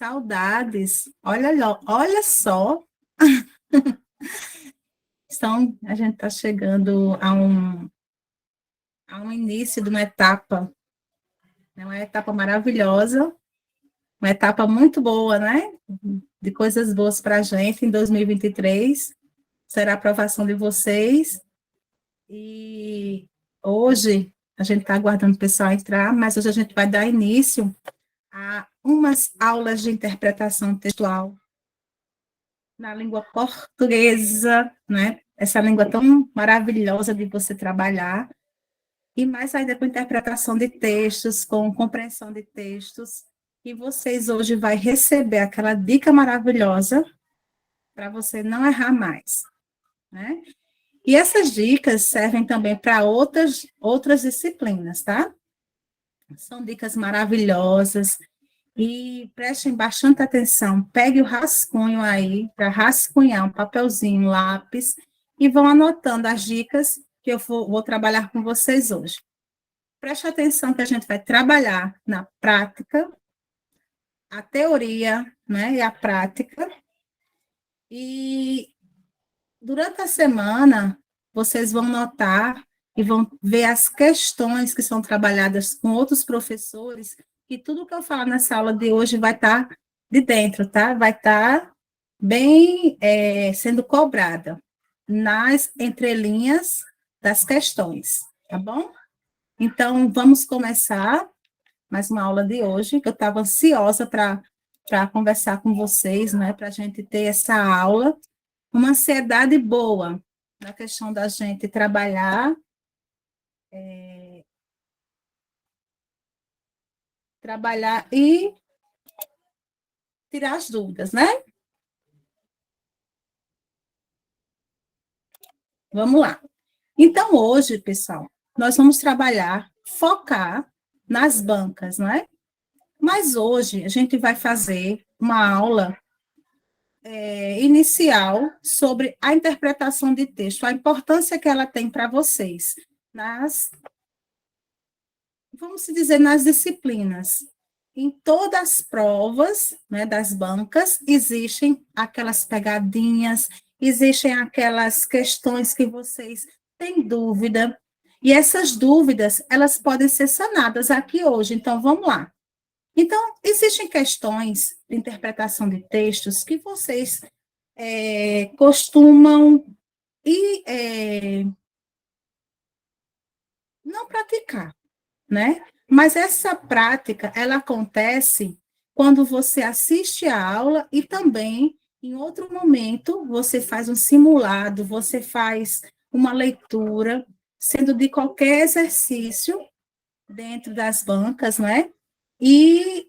Saudades. Olha só. Então, a gente está chegando a um início de uma etapa maravilhosa, uma etapa muito boa, né? De coisas boas para a gente em 2023. Será a aprovação de vocês. E hoje, a gente está aguardando o pessoal entrar, mas hoje a gente vai dar início a umas aulas de interpretação textual na língua portuguesa, né? Essa língua tão maravilhosa de você trabalhar, e mais ainda com interpretação de textos, com compreensão de textos, e vocês hoje vai receber aquela dica maravilhosa para você não errar mais, né? E essas dicas servem também para outras disciplinas, tá? São dicas maravilhosas. E prestem bastante atenção, pegue o rascunho aí, para rascunhar um papelzinho, lápis, e vão anotando as dicas que eu vou trabalhar com vocês hoje. Preste atenção que a gente vai trabalhar na prática, a teoria, né, e a prática. E durante a semana, vocês vão notar e vão ver as questões que são trabalhadas com outros professores, e tudo que eu falar nessa aula de hoje vai estar de dentro, tá? Vai estar bem sendo cobrada nas entrelinhas das questões, tá bom? Então, vamos começar mais uma aula de hoje, que eu estava ansiosa para conversar com vocês, né? Para a gente ter essa aula, uma ansiedade boa na questão da gente trabalhar e tirar as dúvidas, né? Vamos lá. Então, hoje, pessoal, nós vamos focar nas bancas, né? Mas hoje a gente vai fazer uma aula inicial sobre a interpretação de texto, a importância que ela tem para vocês, vamos dizer, nas disciplinas. Em todas as provas, né, das bancas, existem aquelas pegadinhas, existem aquelas questões que vocês têm dúvida, e essas dúvidas, elas podem ser sanadas aqui hoje. Então, vamos lá. Então, existem questões de interpretação de textos que vocês costumam não praticar, né? Mas essa prática, ela acontece quando você assiste a aula e também, em outro momento, você faz um simulado, você faz uma leitura, sendo de qualquer exercício dentro das bancas, né? E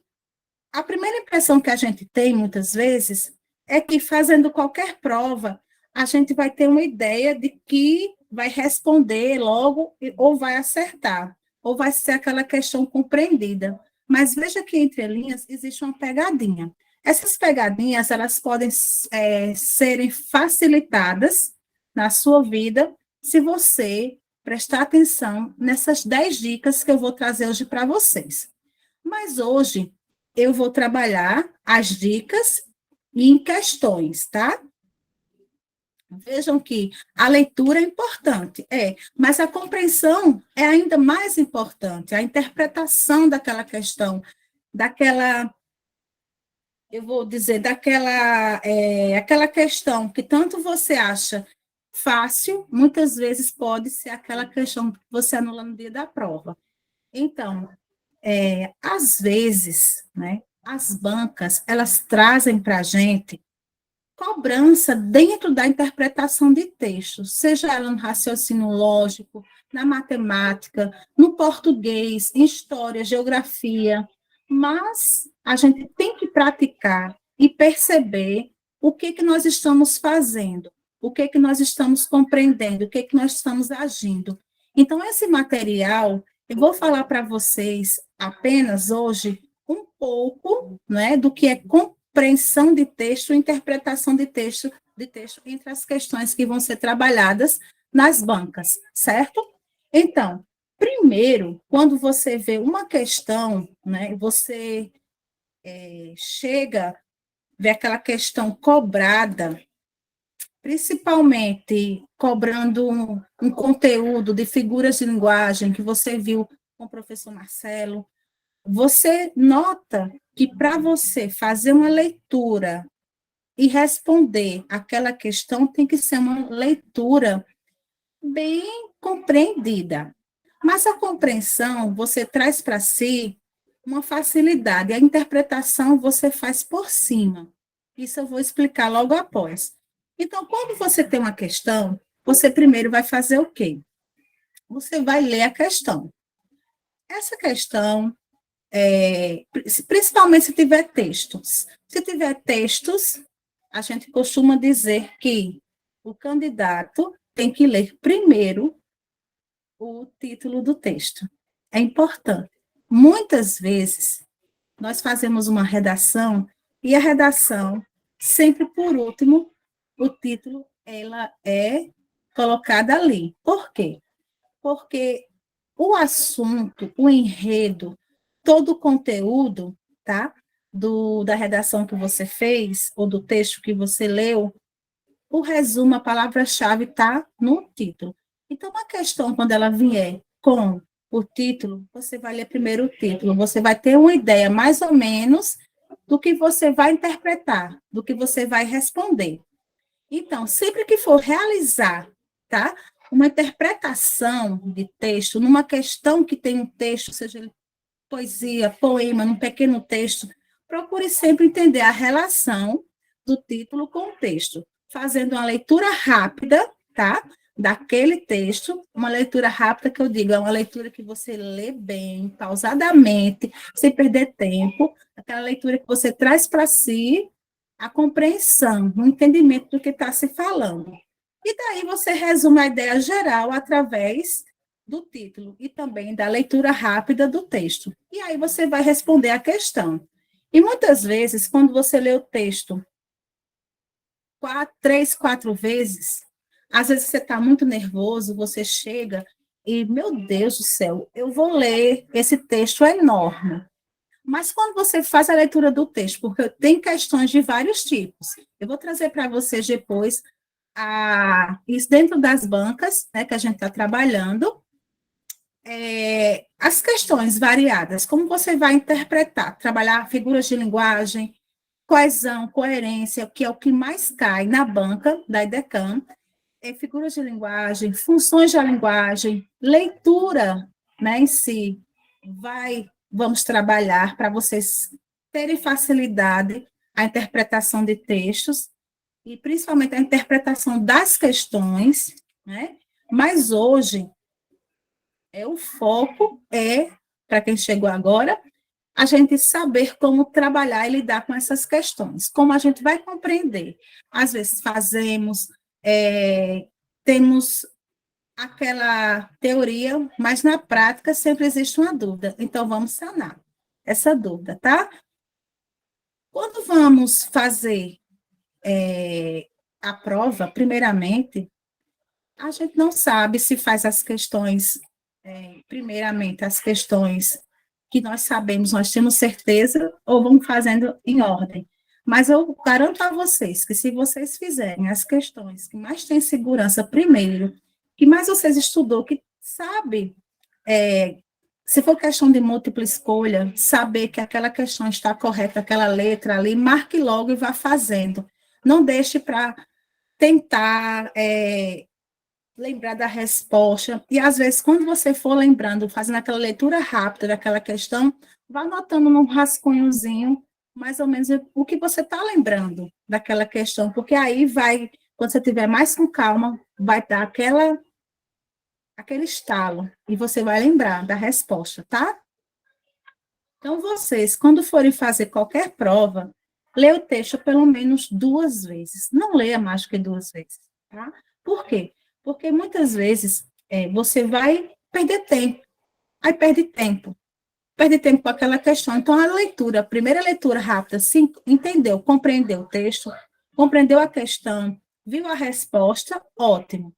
a primeira impressão que a gente tem, muitas vezes, é que fazendo qualquer prova, a gente vai ter uma ideia de que vai responder logo ou vai acertar, ou vai ser aquela questão compreendida. Mas veja que entre linhas existe uma pegadinha. Essas pegadinhas, elas podem serem facilitadas na sua vida se você prestar atenção nessas 10 dicas que eu vou trazer hoje para vocês. Mas hoje eu vou trabalhar as dicas em questões, tá? Vejam que a leitura é importante, mas a compreensão é ainda mais importante, a interpretação daquela questão, eu vou dizer, aquela questão que tanto você acha fácil, muitas vezes pode ser aquela questão que você anula no dia da prova. Então, às vezes, né, as bancas, elas trazem para a gente cobrança dentro da interpretação de textos, seja ela no raciocínio lógico, na matemática, no português, em história, geografia, mas a gente tem que praticar e perceber o que nós estamos fazendo, o que nós estamos compreendendo, o que nós estamos agindo. Então, esse material, eu vou falar para vocês apenas hoje um pouco, né, do que é compreensão de texto e interpretação de texto entre as questões que vão ser trabalhadas nas bancas, certo? Então, primeiro, quando você vê uma questão, né, você chega, vê aquela questão cobrada, principalmente cobrando um conteúdo de figuras de linguagem que você viu com o professor Marcelo, você nota que para você fazer uma leitura e responder aquela questão tem que ser uma leitura bem compreendida. Mas a compreensão você traz para si uma facilidade, a interpretação você faz por cima. Isso eu vou explicar logo após. Então, quando você tem uma questão, você primeiro vai fazer o quê? Você vai ler a questão. Essa questão, principalmente se tiver textos. Se tiver textos, a gente costuma dizer que o candidato tem que ler primeiro o título do texto. É importante. Muitas vezes, nós fazemos uma redação e a redação, sempre por último, o título, ela é colocada ali. Por quê? Porque o assunto, o enredo, todo o conteúdo, tá? Da redação que você fez, ou do texto que você leu, o resumo, a palavra-chave está no título. Então, a questão, quando ela vier com o título, você vai ler primeiro o título, você vai ter uma ideia, mais ou menos, do que você vai interpretar, do que você vai responder. Então, sempre que for realizar, tá? Uma interpretação de texto, numa questão que tem um texto, seja ele poesia, poema, num pequeno texto, procure sempre entender a relação do título com o texto, fazendo uma leitura rápida, tá? Daquele texto, uma leitura rápida que eu digo, é uma leitura que você lê bem, pausadamente, sem perder tempo, aquela leitura que você traz para si a compreensão, o entendimento do que está se falando. E daí você resume a ideia geral através do título e também da leitura rápida do texto. E aí você vai responder a questão. E muitas vezes, quando você lê o texto 3, 4 vezes, às vezes você está muito nervoso, você chega e, meu Deus do céu, eu vou ler, esse texto é enorme. Mas quando você faz a leitura do texto, porque tem questões de vários tipos, eu vou trazer para vocês depois isso dentro das bancas, né, que a gente está trabalhando, as questões variadas, como você vai interpretar, trabalhar figuras de linguagem, coesão, coerência, que é o que mais cai na banca da IDECAM, figuras de linguagem, funções da linguagem, leitura, né, em si, vamos trabalhar para vocês terem facilidade a interpretação de textos, e principalmente a interpretação das questões, né, mas hoje, o foco para quem chegou agora, a gente saber como trabalhar e lidar com essas questões, como a gente vai compreender. Às vezes temos aquela teoria, mas na prática sempre existe uma dúvida, então vamos sanar essa dúvida, tá? Quando vamos fazer a prova, primeiramente, a gente não sabe se faz as questões, primeiramente, as questões que nós sabemos, nós temos certeza, ou vamos fazendo em ordem. Mas eu garanto a vocês que se vocês fizerem as questões que mais têm segurança primeiro, que mais vocês estudou, que sabe, se for questão de múltipla escolha, saber que aquela questão está correta, aquela letra ali, marque logo e vá fazendo. Não deixe para tentar lembrar da resposta. E, às vezes, quando você for lembrando, fazendo aquela leitura rápida daquela questão, vá anotando num rascunhozinho, mais ou menos, o que você está lembrando daquela questão, porque aí vai, quando você tiver mais com calma, vai dar aquele estalo, e você vai lembrar da resposta, tá? Então, vocês, quando forem fazer qualquer prova, lê o texto pelo menos 2 vezes. Não leia mais do que 2 vezes, tá? Por quê? Porque muitas vezes você vai perder tempo. Aí perde tempo. Perde tempo com aquela questão. Então, a primeira leitura rápida, sim, entendeu, compreendeu o texto, compreendeu a questão, viu a resposta, ótimo.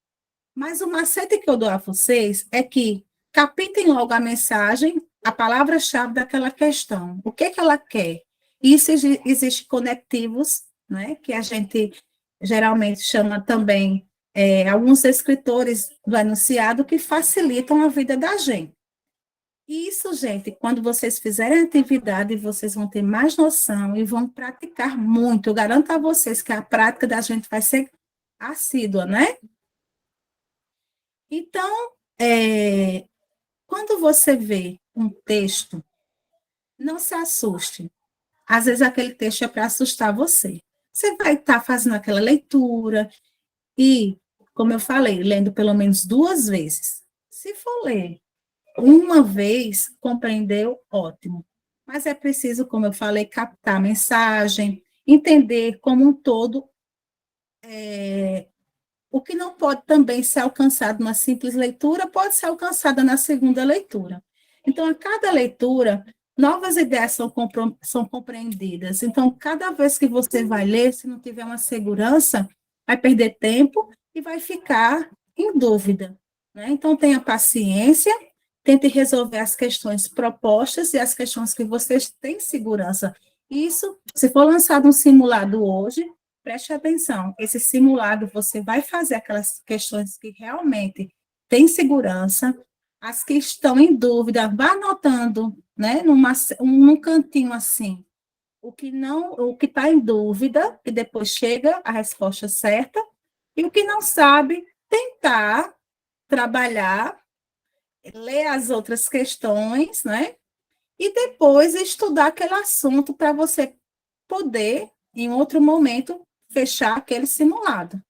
Mas o macete que eu dou a vocês é que captem logo a mensagem, a palavra-chave daquela questão. O que ela quer? Isso existe conectivos, né, que a gente geralmente chama também alguns escritores do enunciado que facilitam a vida da gente. Isso, gente, quando vocês fizerem a atividade, vocês vão ter mais noção e vão praticar muito. Eu garanto a vocês que a prática da gente vai ser assídua, né? Então, quando você vê um texto, não se assuste. Às vezes aquele texto é para assustar você. Você vai estar fazendo aquela leitura e, como eu falei, lendo pelo menos 2 vezes. Se for ler uma vez, compreendeu, ótimo. Mas é preciso, como eu falei, captar a mensagem, entender como um todo o que não pode também ser alcançado na simples leitura, pode ser alcançado na segunda leitura. Então, a cada leitura, novas ideias são compreendidas. Então, cada vez que você vai ler, se não tiver uma segurança, vai perder tempo e vai ficar em dúvida, né? Então, tenha paciência, tente resolver as questões propostas e as questões que vocês têm segurança. Isso, se for lançado um simulado hoje, preste atenção, esse simulado você vai fazer aquelas questões que realmente têm segurança, as que estão em dúvida, vá anotando, né, num cantinho assim, o que está em dúvida, e depois chega a resposta certa, e o que não sabe, tentar trabalhar, ler as outras questões, né, e depois estudar aquele assunto para você poder, em outro momento, fechar aquele simulado.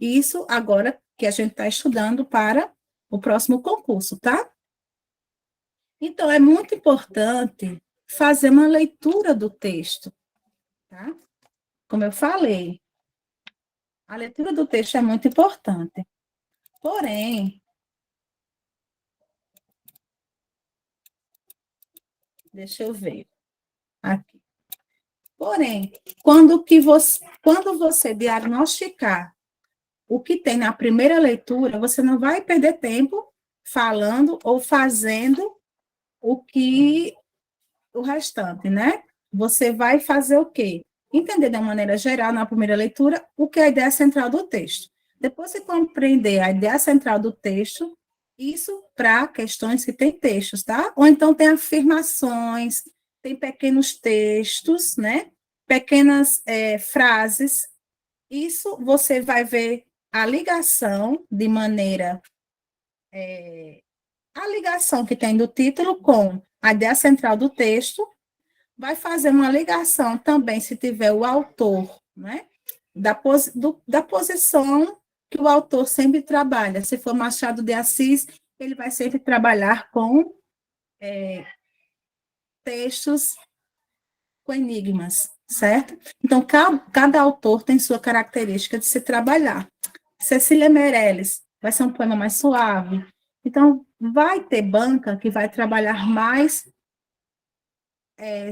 Isso agora que a gente está estudando para o próximo concurso, tá? Então, é muito importante fazer uma leitura do texto, tá? Como eu falei, a leitura do texto é muito importante. Porém, deixa eu ver aqui. Porém, quando você diagnosticar o que tem na primeira leitura, você não vai perder tempo falando ou fazendo o restante, né? Você vai fazer o quê? Entender de uma maneira geral, na primeira leitura, o que é a ideia central do texto. Depois de compreender a ideia central do texto, isso para questões que têm textos, tá? Ou então tem afirmações, tem pequenos textos, né? Pequenas frases. Isso você vai ver a ligação de maneira a ligação que tem do título com a ideia central do texto, vai fazer uma ligação também, se tiver o autor, né? Da posição que o autor sempre trabalha. Se for Machado de Assis, ele vai sempre trabalhar com textos com enigmas, certo? Então, cada autor tem sua característica de se trabalhar. Cecília Meirelles vai ser um poema mais suave. Então, vai ter banca que vai trabalhar mais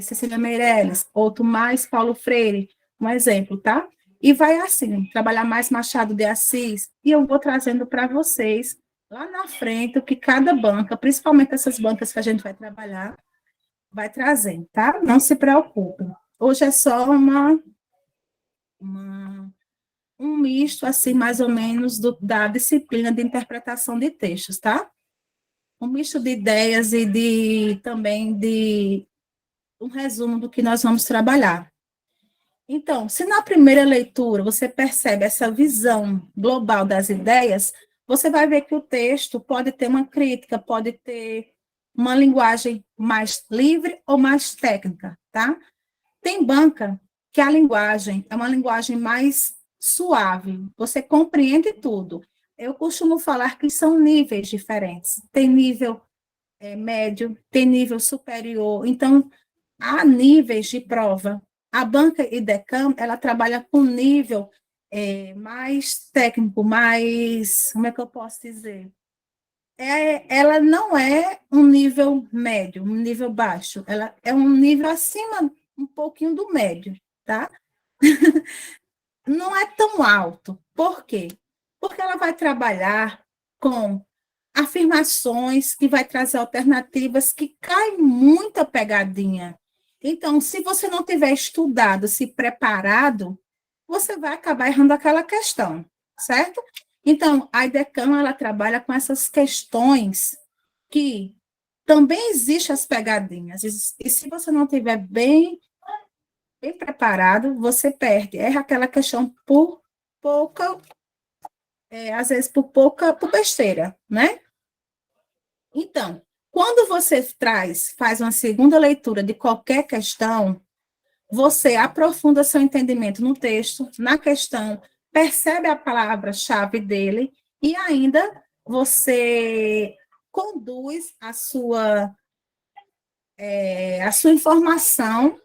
Cecília Meirelles, outro mais Paulo Freire, um exemplo, tá? E vai assim, trabalhar mais Machado de Assis, e eu vou trazendo para vocês, lá na frente, o que cada banca, principalmente essas bancas que a gente vai trabalhar, vai trazendo, tá? Não se preocupem. Hoje é só um misto, assim, mais ou menos, da disciplina de interpretação de textos, tá? Um misto de ideias e também de um resumo do que nós vamos trabalhar. Então, se na primeira leitura você percebe essa visão global das ideias, você vai ver que o texto pode ter uma crítica, pode ter uma linguagem mais livre ou mais técnica, tá? Tem banca que a linguagem é uma linguagem mais suave, você compreende tudo. Eu costumo falar que são níveis diferentes. Tem nível médio, tem nível superior. Então, há níveis de prova. A banca IDECAM, ela trabalha com nível mais técnico, mais, como é que eu posso dizer? Ela não é um nível médio, um nível baixo, ela é um nível acima, um pouquinho do médio, tá? Não é tão alto. Por quê? Porque ela vai trabalhar com afirmações que vai trazer alternativas que caem muita pegadinha. Então, se você não tiver estudado, se preparado, você vai acabar errando aquela questão, certo? Então, a IDECAM, ela trabalha com essas questões que também existem as pegadinhas. E se você não tiver bem preparado, você perde. Erra aquela questão por pouca, às vezes por besteira, né? Então, quando você faz uma segunda leitura de qualquer questão, você aprofunda seu entendimento no texto, na questão, percebe a palavra-chave dele e ainda você conduz a sua informação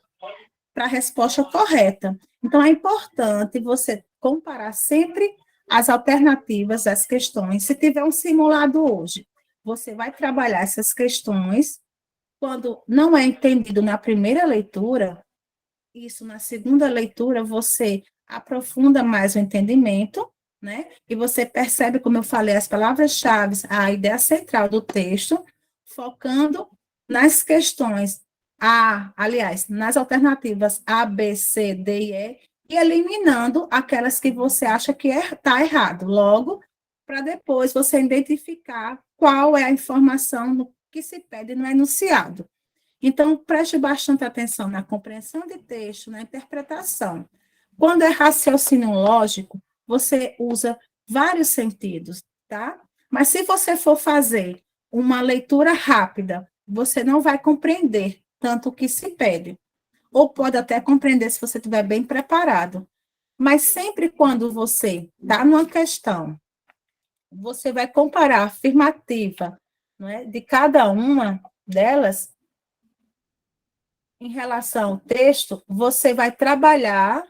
para a resposta correta. Então, é importante você comparar sempre as alternativas das questões. Se tiver um simulado hoje, você vai trabalhar essas questões. Quando não é entendido na primeira leitura, isso na segunda leitura você aprofunda mais o entendimento, né? E você percebe, como eu falei, as palavras-chave, a ideia central do texto, focando nas questões aliás, nas alternativas A, B, C, D e E, e eliminando aquelas que você acha que está errado. Logo, para depois você identificar qual é a informação que se pede no enunciado. Então, preste bastante atenção na compreensão de texto, na interpretação. Quando é raciocínio lógico, você usa vários sentidos, tá? Mas se você for fazer uma leitura rápida, você não vai compreender tanto o que se pede. Ou pode até compreender se você estiver bem preparado. Mas sempre quando você dá numa questão, você vai comparar a afirmativa, não é, de cada uma delas em relação ao texto, você vai trabalhar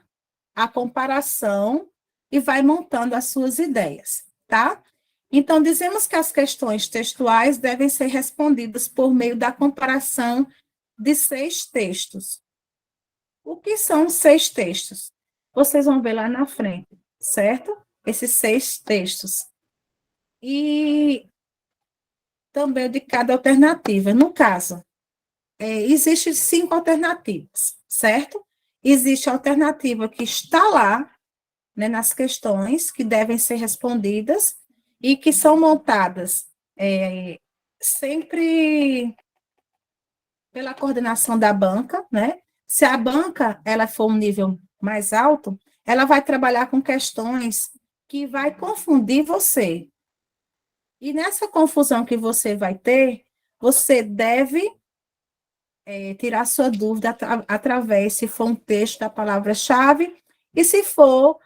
a comparação e vai montando as suas ideias, tá? Então, dizemos que as questões textuais devem ser respondidas por meio da comparação de 6 textos. O que são 6 textos? Vocês vão ver lá na frente, certo? Esses 6 textos. E também de cada alternativa. No caso, existem 5 alternativas, certo? Existe a alternativa que está lá, né, nas questões que devem ser respondidas e que são montadas sempre pela coordenação da banca, né? Se a banca ela for um nível mais alto, ela vai trabalhar com questões que vai confundir você. E nessa confusão que você vai ter, você deve tirar sua dúvida através, se for um texto da palavra-chave, e se for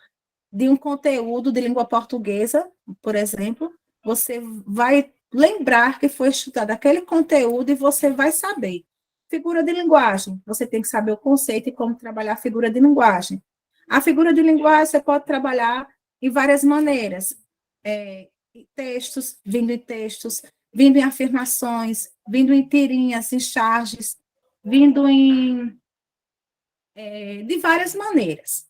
de um conteúdo de língua portuguesa, por exemplo, você vai lembrar que foi estudado aquele conteúdo e você vai saber. Figura de linguagem, você tem que saber o conceito e como trabalhar a figura de linguagem. A figura de linguagem você pode trabalhar de várias maneiras. Textos, vindo em afirmações, vindo em tirinhas, em charges, vindo de várias maneiras.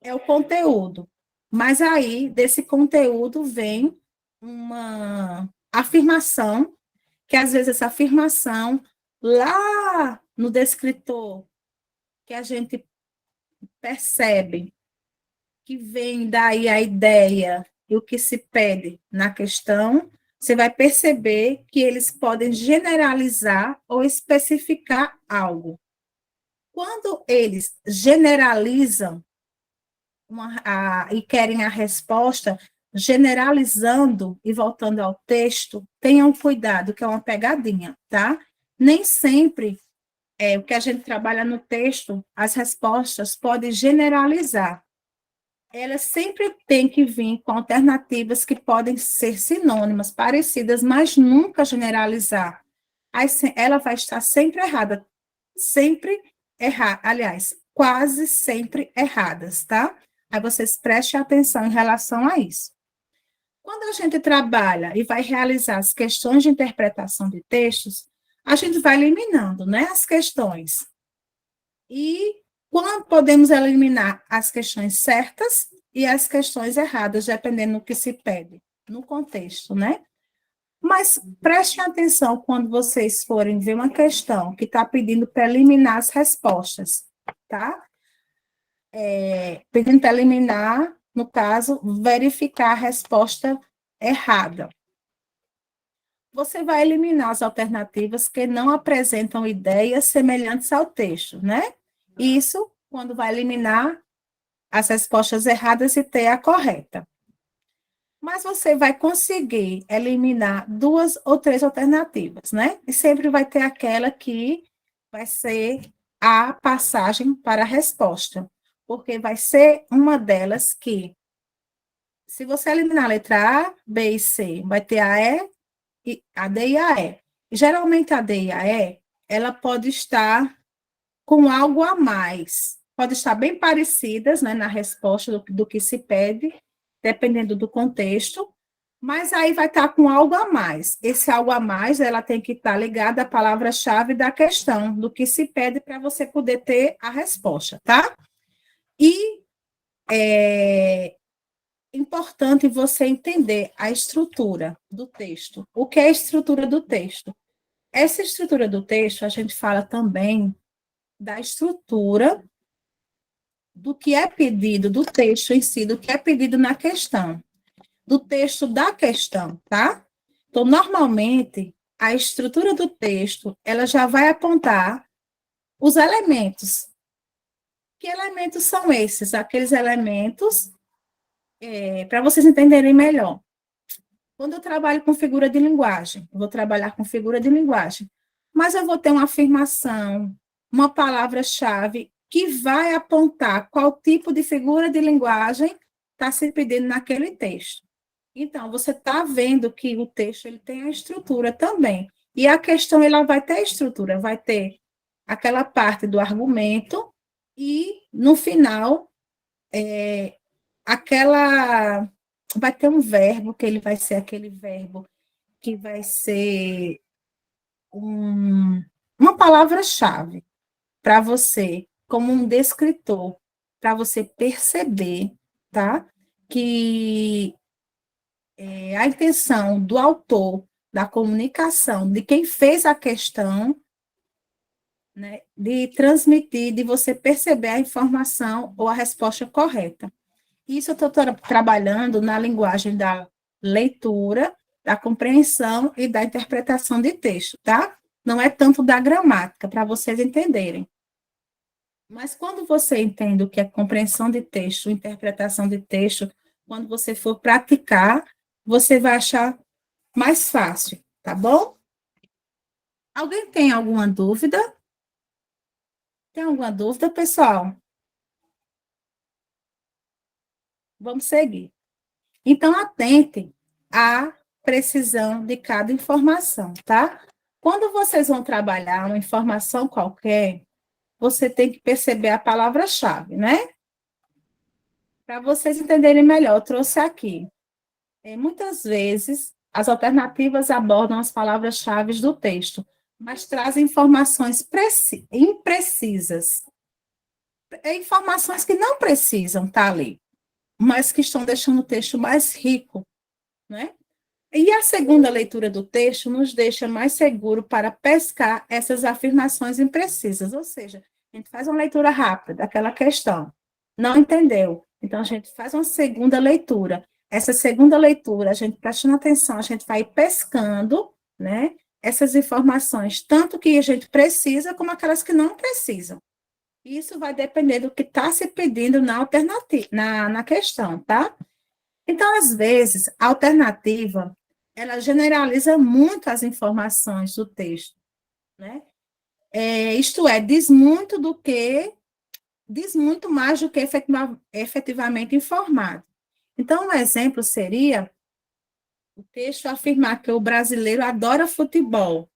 É o conteúdo. Mas aí, desse conteúdo, vem uma afirmação, que às vezes essa afirmação, lá no descritor, que a gente percebe que vem daí a ideia e o que se pede na questão, você vai perceber que eles podem generalizar ou especificar algo. Quando eles generalizam e querem a resposta, generalizando e voltando ao texto, tenham cuidado, que é uma pegadinha, tá? Nem sempre o que a gente trabalha no texto, as respostas podem generalizar. Elas sempre têm que vir com alternativas que podem ser sinônimas, parecidas, mas nunca generalizar. Aí, ela vai estar sempre errada, sempre errada, aliás, quase sempre erradas, tá? Aí vocês prestem atenção em relação a isso. Quando a gente trabalha e vai realizar as questões de interpretação de textos, a gente vai eliminando, né, as questões. E quando podemos eliminar as questões certas e as questões erradas, dependendo do que se pede, no contexto, né? Mas prestem atenção quando vocês forem ver uma questão que está pedindo para eliminar as respostas, tá? Pedindo para eliminar, no caso, verificar a resposta errada. Você vai eliminar as alternativas que não apresentam ideias semelhantes ao texto, né? Isso quando vai eliminar as respostas erradas e ter a correta. Mas você vai conseguir eliminar 2 ou 3 alternativas, né? E sempre vai ter aquela que vai ser a passagem para a resposta, porque vai ser uma delas que, se você eliminar a letra A, B e C, vai ter a D e a E. Geralmente a D e a E, ela pode estar com algo a mais, pode estar bem parecidas, né, na resposta do que se pede, dependendo do contexto, mas aí vai estar com algo a mais. Esse algo a mais, ela tem que estar ligada à palavra-chave da questão, do que se pede para você poder ter a resposta, tá? E é importante você entender a estrutura do texto. O que é a estrutura do texto? Essa estrutura do texto, a gente fala também da estrutura do que é pedido, do texto em si, do que é pedido na questão, do texto da questão, tá? Então, normalmente, a estrutura do texto, ela já vai apontar os elementos. Que elementos são esses? Aqueles elementos, para vocês entenderem melhor. Quando eu trabalho com figura de linguagem, eu vou trabalhar com figura de linguagem, mas eu vou ter uma afirmação, uma palavra-chave que vai apontar qual tipo de figura de linguagem está se pedindo naquele texto. Então, você está vendo que o texto ele tem a estrutura também. E a questão ela vai ter estrutura, vai ter aquela parte do argumento e, no final, aquela vai ter um verbo que ele vai ser aquele verbo que vai ser uma palavra-chave para você, como um descritor, para você perceber, tá? Que a intenção do autor, da comunicação, de quem fez a questão, né, de transmitir, de você perceber a informação ou a resposta correta. Isso eu estou trabalhando na linguagem da leitura, da compreensão e da interpretação de texto, tá? Não é tanto da gramática, para vocês entenderem. Mas quando você entende o que é compreensão de texto, interpretação de texto, quando você for praticar, você vai achar mais fácil, tá bom? Alguém tem alguma dúvida? Tem alguma dúvida, pessoal? Vamos seguir. Então, atente à precisão de cada informação, tá? Quando vocês vão trabalhar uma informação qualquer, você tem que perceber a palavra-chave, né? Para vocês entenderem melhor, eu trouxe aqui. Muitas vezes, as alternativas abordam as palavras-chave do texto, mas trazem informações imprecisas. Informações que não precisam estar ali, mas que estão deixando o texto mais rico, né? E a segunda leitura do texto nos deixa mais seguro para pescar essas afirmações imprecisas, ou seja, a gente faz uma leitura rápida daquela questão, não entendeu? Então, a gente faz uma segunda leitura. Essa segunda leitura, a gente prestando atenção, a gente vai pescando, né, essas informações, tanto que a gente precisa, como aquelas que não precisam. Isso vai depender do que está se pedindo na alternativa, na questão, tá? Então, às vezes, a alternativa, ela generaliza muito as informações do texto, né? Isto é, diz muito mais do que efetivamente informado. Então, um exemplo seria o texto afirmar que o brasileiro adora futebol.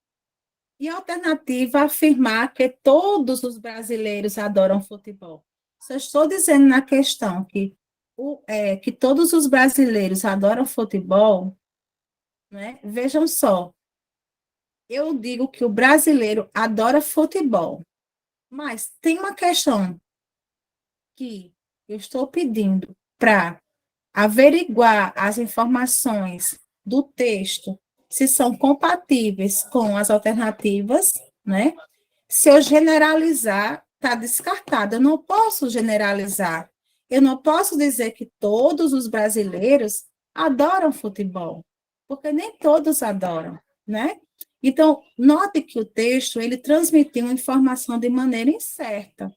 E a alternativa afirmar que todos os brasileiros adoram futebol. Só estou dizendo na questão que todos os brasileiros adoram futebol, né? Vejam só, eu digo que o brasileiro adora futebol, mas tem uma questão que eu estou pedindo para averiguar as informações do texto se são compatíveis com as alternativas, né? Se eu generalizar, está descartado. Eu não posso generalizar. Eu não posso dizer que todos os brasileiros adoram futebol, porque nem todos adoram, né? Então, note que o texto, ele transmitiu uma informação de maneira incerta,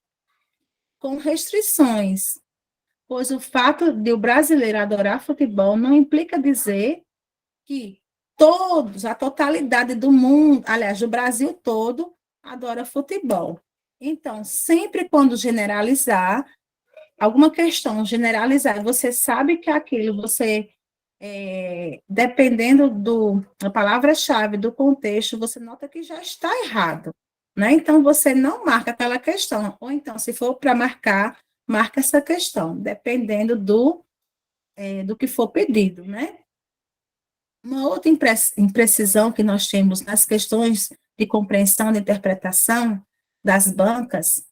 com restrições, pois o fato de o brasileiro adorar futebol não implica dizer que todos, a totalidade do mundo, aliás, do Brasil todo, adora futebol. Então, sempre quando generalizar, alguma questão generalizar, você sabe que aquilo, você, dependendo da palavra-chave, do contexto, você nota que já está errado, né? Então, você não marca aquela questão, ou então, se for para marcar, marca essa questão, dependendo do que for pedido, né? Uma outra imprecisão que nós temos nas questões de compreensão e interpretação das bancas,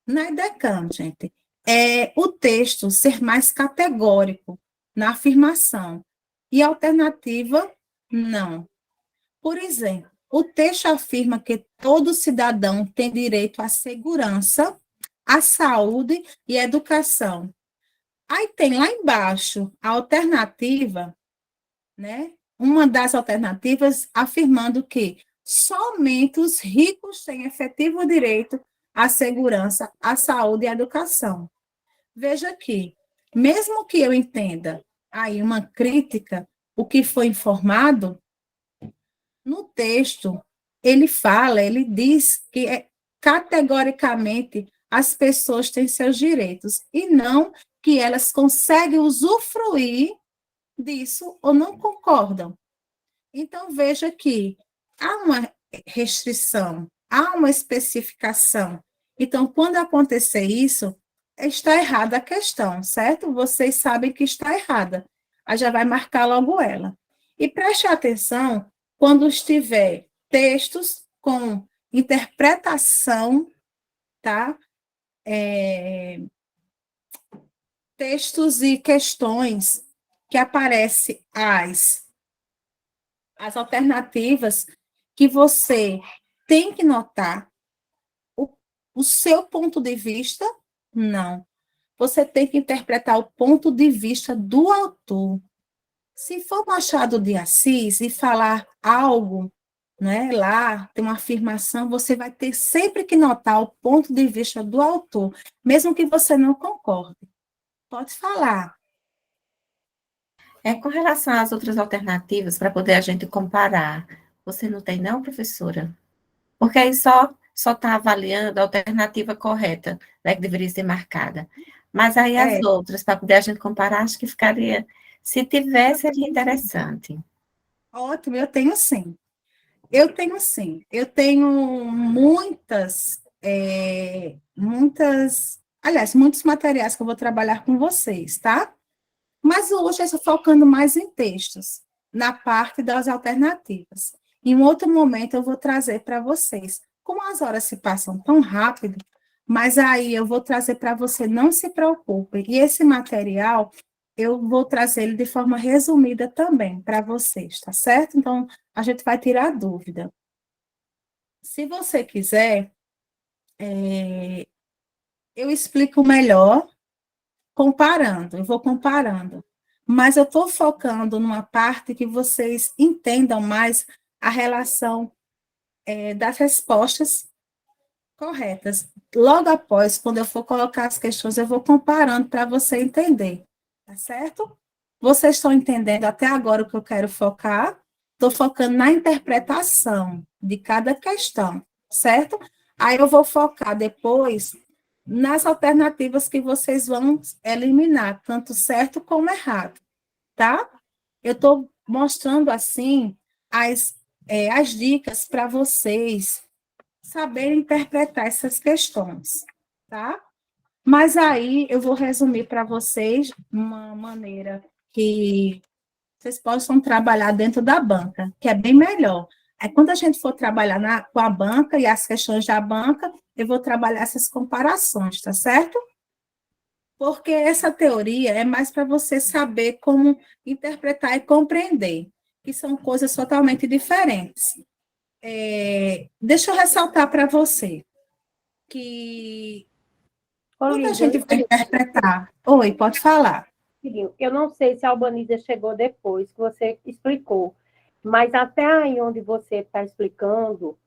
na EDECAM, gente, é o texto ser mais categórico na afirmação e a alternativa, não. Por exemplo, o texto afirma que todo cidadão tem direito à segurança, à saúde e à educação. Aí tem lá embaixo a alternativa, né? Uma das alternativas afirmando que somente os ricos têm efetivo direito à segurança, à saúde e à educação. Veja aqui, mesmo que eu entenda aí uma crítica, o que foi informado, no texto, ele fala, ele diz que categoricamente as pessoas têm seus direitos e não que elas conseguem usufruir disso ou não concordam. Então, veja que há uma restrição, há uma especificação. Então, quando acontecer isso, está errada a questão, certo? Vocês sabem que está errada. Aí já vai marcar logo ela. E preste atenção quando estiver textos com interpretação, tá? Textos e questões que aparecem as alternativas que você tem que notar o seu ponto de vista, não. Você tem que interpretar o ponto de vista do autor. Se for Machado de Assis e falar algo, né, lá, tem uma afirmação, você vai ter sempre que notar o ponto de vista do autor, mesmo que você não concorde. Pode falar. Com relação às outras alternativas, para poder a gente comparar, você não tem, não, professora? Porque aí só está avaliando a alternativa correta, né, que deveria ser marcada. Mas aí as É, outras, para poder a gente comparar, acho que ficaria. Se tivesse, seria interessante. ótimo, eu tenho sim. Eu tenho sim. Eu tenho aliás, muitos materiais que eu vou trabalhar com vocês, tá? Mas hoje eu estou focando mais em textos, na parte das alternativas. Em um outro momento eu vou trazer para vocês. Como as horas se passam tão rápido, mas aí eu vou trazer para você, não se preocupe. E esse material eu vou trazer ele de forma resumida também para vocês, tá certo? Então, a gente vai tirar dúvida. Se você quiser, eu explico melhor comparando, eu vou comparando. Mas eu estou focando numa parte que vocês entendam mais a relação das respostas corretas. Logo após, quando eu for colocar as questões, eu vou comparando para você entender, tá certo? Vocês estão entendendo até agora o que eu quero focar? Estou focando na interpretação de cada questão, certo? Aí eu vou focar depois nas alternativas que vocês vão eliminar, tanto certo como errado, tá? Eu estou mostrando, assim, as dicas para vocês saberem interpretar essas questões, tá? Mas aí eu vou resumir para vocês uma maneira que vocês possam trabalhar dentro da banca, que é bem melhor. Aí, quando a gente for trabalhar com a banca e as questões da banca, eu vou trabalhar essas comparações, tá certo? Porque essa teoria é mais para você saber como interpretar e compreender. que são coisas totalmente diferentes. Deixa eu ressaltar para você que Ô, quando a Lígia, gente vai interpretar... Oi, pode falar. eu não sei se a Albanisa chegou depois que você explicou, mas até aí onde você está explicando,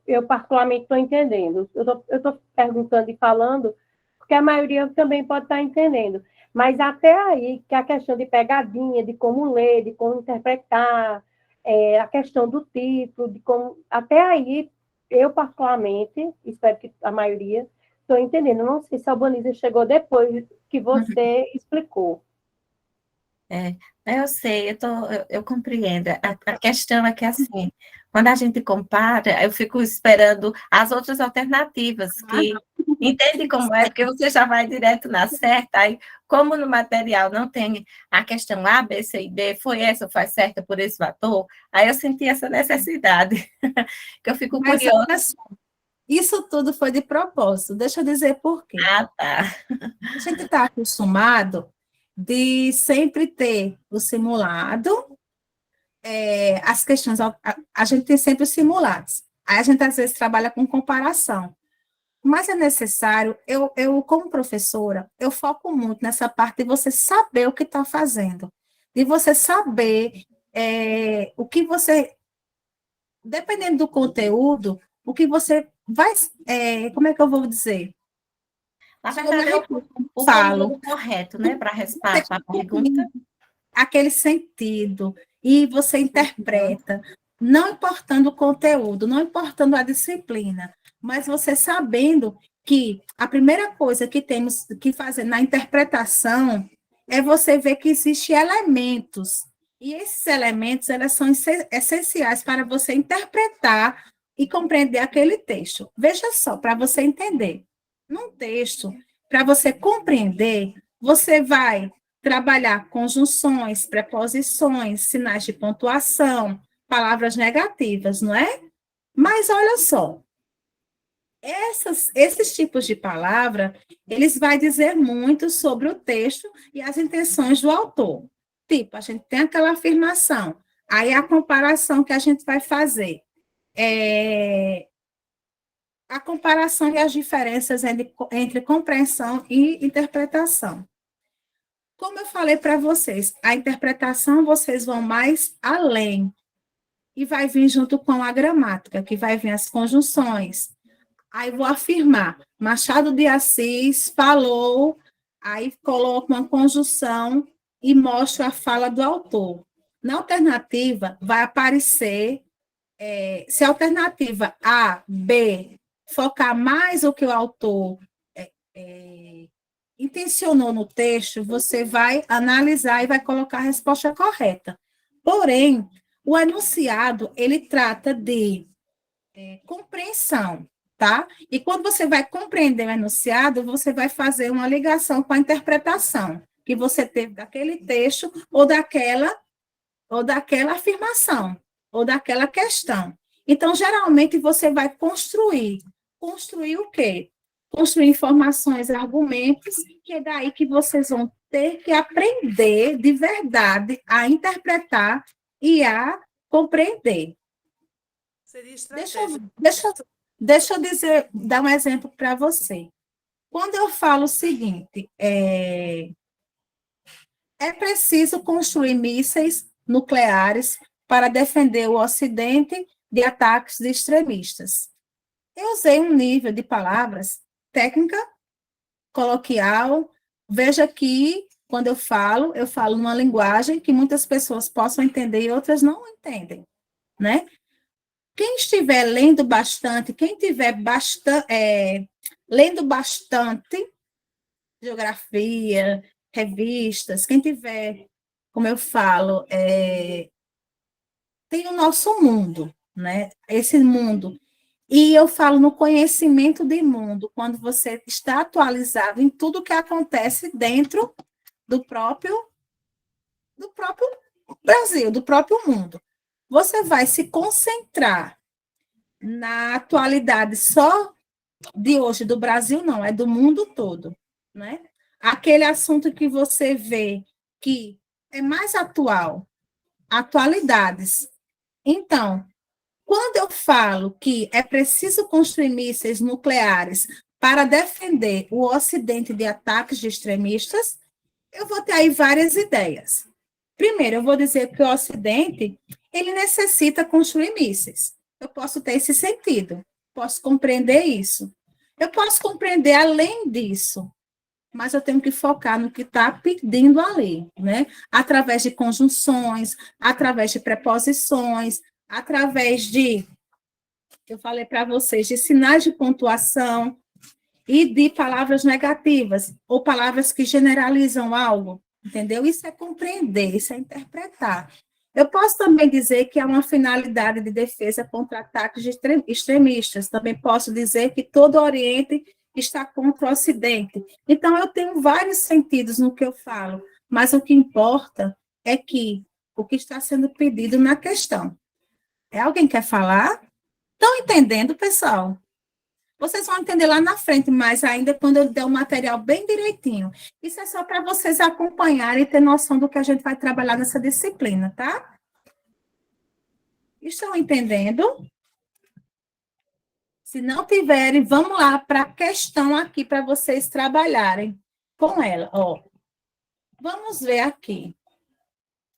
eu particularmente estou entendendo. Eu estou perguntando e falando, porque a maioria também pode estar entendendo. Mas até aí, que a questão de pegadinha, de como ler, de como interpretar, a questão do título, de como. Até aí, eu particularmente, espero que a maioria, estou entendendo. Não sei se a Albanisa chegou depois que você explicou. É, eu sei, eu compreendo. A questão é que, assim, quando a gente compara, eu fico esperando as outras alternativas, que entende como é, porque você já vai direto na certa, aí, como no material não tem a questão A, B, C e D, foi essa ou foi certa por esse fator, aí eu senti essa necessidade, que eu fico Mas curiosa. olha só, isso tudo foi de propósito. Deixa eu dizer por quê. Ah, tá. A gente está acostumado de sempre ter o simulado, as questões, a gente tem sempre os simulados. Aí a gente, às vezes, trabalha com comparação. Mas é necessário, eu como professora, eu foco muito nessa parte de você saber o que está fazendo, de você saber o que você, dependendo do conteúdo, o que você vai, como é que eu vou dizer? Na Eu me verdade, é o falo, conteúdo correto, né, para você a pergunta. aquele sentido, e você interpreta, não importando o conteúdo, não importando a disciplina, mas você sabendo que a primeira coisa que temos que fazer na interpretação é você ver que existem elementos, e esses elementos elas são essenciais para você interpretar e compreender aquele texto. Veja só, para você entender. Num texto, para você compreender, você vai trabalhar conjunções, preposições, sinais de pontuação, palavras negativas, não é? Mas olha só, esses tipos de palavra, eles vão dizer muito sobre o texto e as intenções do autor. Tipo, a gente tem aquela afirmação, aí a comparação que a gente vai fazer é a comparação e as diferenças entre compreensão e interpretação. Como eu falei para vocês, a interpretação vocês vão mais além e vai vir junto com a gramática, que vai vir as conjunções. Aí vou afirmar, Machado de Assis falou, aí coloco uma conjunção e mostro a fala do autor. Na alternativa, vai aparecer, se a alternativa A, B, focar mais o que o autor intencionou no texto, você vai analisar e vai colocar a resposta correta. Porém, o enunciado, ele trata de compreensão, tá? E quando você vai compreender o enunciado, você vai fazer uma ligação com a interpretação que você teve daquele texto ou daquela afirmação, ou daquela questão. Então, geralmente, você vai construir. Construir o quê? Construir informações, argumentos, que é daí que vocês vão ter que aprender de verdade a interpretar e a compreender. Deixa eu dizer, dar um exemplo para você. Quando eu falo o seguinte, é preciso construir mísseis nucleares para defender o Ocidente de ataques de extremistas. Eu usei um nível de palavras técnica, coloquial. Veja que, quando eu falo numa linguagem que muitas pessoas possam entender e outras não entendem, né? Quem estiver lendo bastante, quem estiver lendo bastante geografia, revistas, quem tiver, como eu falo, tem o nosso mundo, né? Esse mundo. E eu falo no conhecimento de mundo, quando você está atualizado em tudo que acontece dentro do próprio Brasil, do próprio mundo. Você vai se concentrar na atualidade só de hoje, do Brasil, não, é do mundo todo, né? Aquele assunto que você vê que é mais atual, atualidades. Então, quando eu falo que é preciso construir mísseis nucleares para defender o Ocidente de ataques de extremistas, eu vou ter aí várias ideias. Primeiro, eu vou dizer que o Ocidente, ele necessita construir mísseis. Eu posso ter esse sentido, posso compreender isso. Eu posso compreender além disso, mas eu tenho que focar no que está pedindo ali, né? Através de conjunções, através de preposições, através de, eu falei para vocês, de sinais de pontuação e de palavras negativas, ou palavras que generalizam algo, entendeu? Isso é compreender, isso é interpretar. Eu posso também dizer que há uma finalidade de defesa contra ataques de extremistas. Também posso dizer que todo o Oriente está contra o Ocidente. Então, eu tenho vários sentidos no que eu falo, mas o que importa é que o que está sendo pedido na questão. Alguém quer falar? Estão entendendo, pessoal? Vocês vão entender lá na frente, mas ainda quando eu der o material bem direitinho. Isso é só para vocês acompanharem e ter noção do que a gente vai trabalhar nessa disciplina, tá? Estão entendendo? Se não tiverem, vamos lá para a questão aqui para vocês trabalharem com ela. Ó, vamos ver aqui,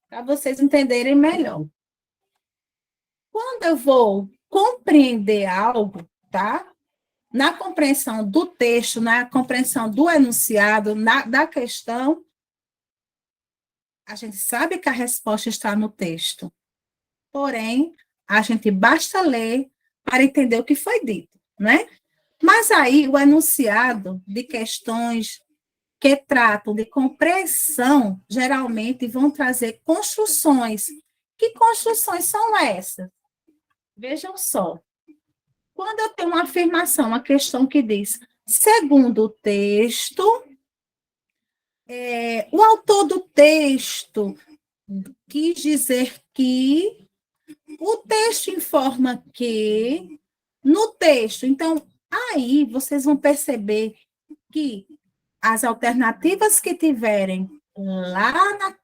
para vocês entenderem melhor. Quando eu vou compreender algo, tá? Na compreensão do texto, na compreensão do enunciado, da questão, a gente sabe que a resposta está no texto. Porém, a gente basta ler para entender o que foi dito, né? Mas aí, o enunciado de questões que tratam de compreensão, geralmente vão trazer construções. Que construções são essas? Vejam só. Quando eu tenho uma afirmação, uma questão que diz, segundo o texto, o autor do texto quis dizer que, o texto informa que, no texto. Então, aí vocês vão perceber que as alternativas que tiverem lá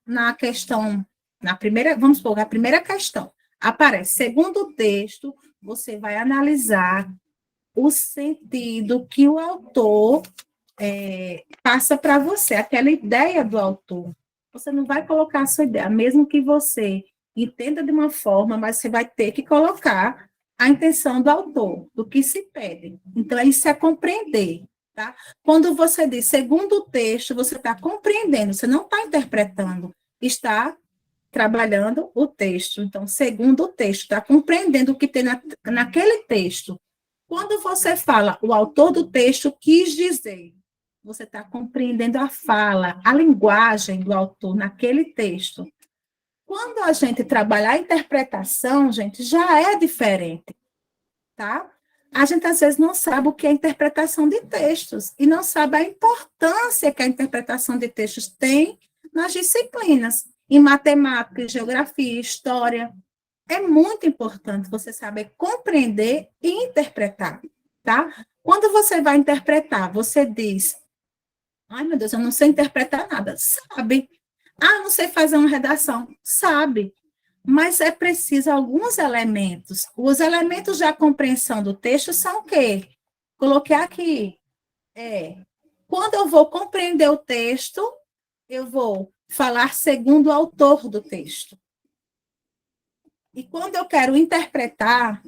na questão, na primeira, vamos supor, a primeira questão, aparece, segundo o texto, você vai analisar o sentido que o autor passa para você, aquela ideia do autor. Você não vai colocar a sua ideia, mesmo que você entenda de uma forma, mas você vai ter que colocar a intenção do autor, do que se pede. Então, isso é compreender, tá? Quando você diz segundo o texto, você está compreendendo, você não está interpretando, está trabalhando o texto. Então, segundo o texto, está compreendendo o que tem naquele texto. Quando você fala, o autor do texto quis dizer, você está compreendendo a fala, a linguagem do autor naquele texto. Quando a gente trabalhar a interpretação, gente, já é diferente, tá? A gente, às vezes, não sabe o que é interpretação de textos e não sabe a importância que a interpretação de textos tem nas disciplinas. Em matemática, geografia, história, é muito importante você saber compreender e interpretar, tá? Quando você vai interpretar, você diz, ai, meu Deus, eu não sei interpretar nada. Sabe. Ah, não sei fazer uma redação. Sabe. Mas é preciso alguns elementos. Os elementos da compreensão do texto são o quê? Coloquei aqui. Quando eu vou compreender o texto, eu vou falar segundo o autor do texto. E quando eu quero interpretar,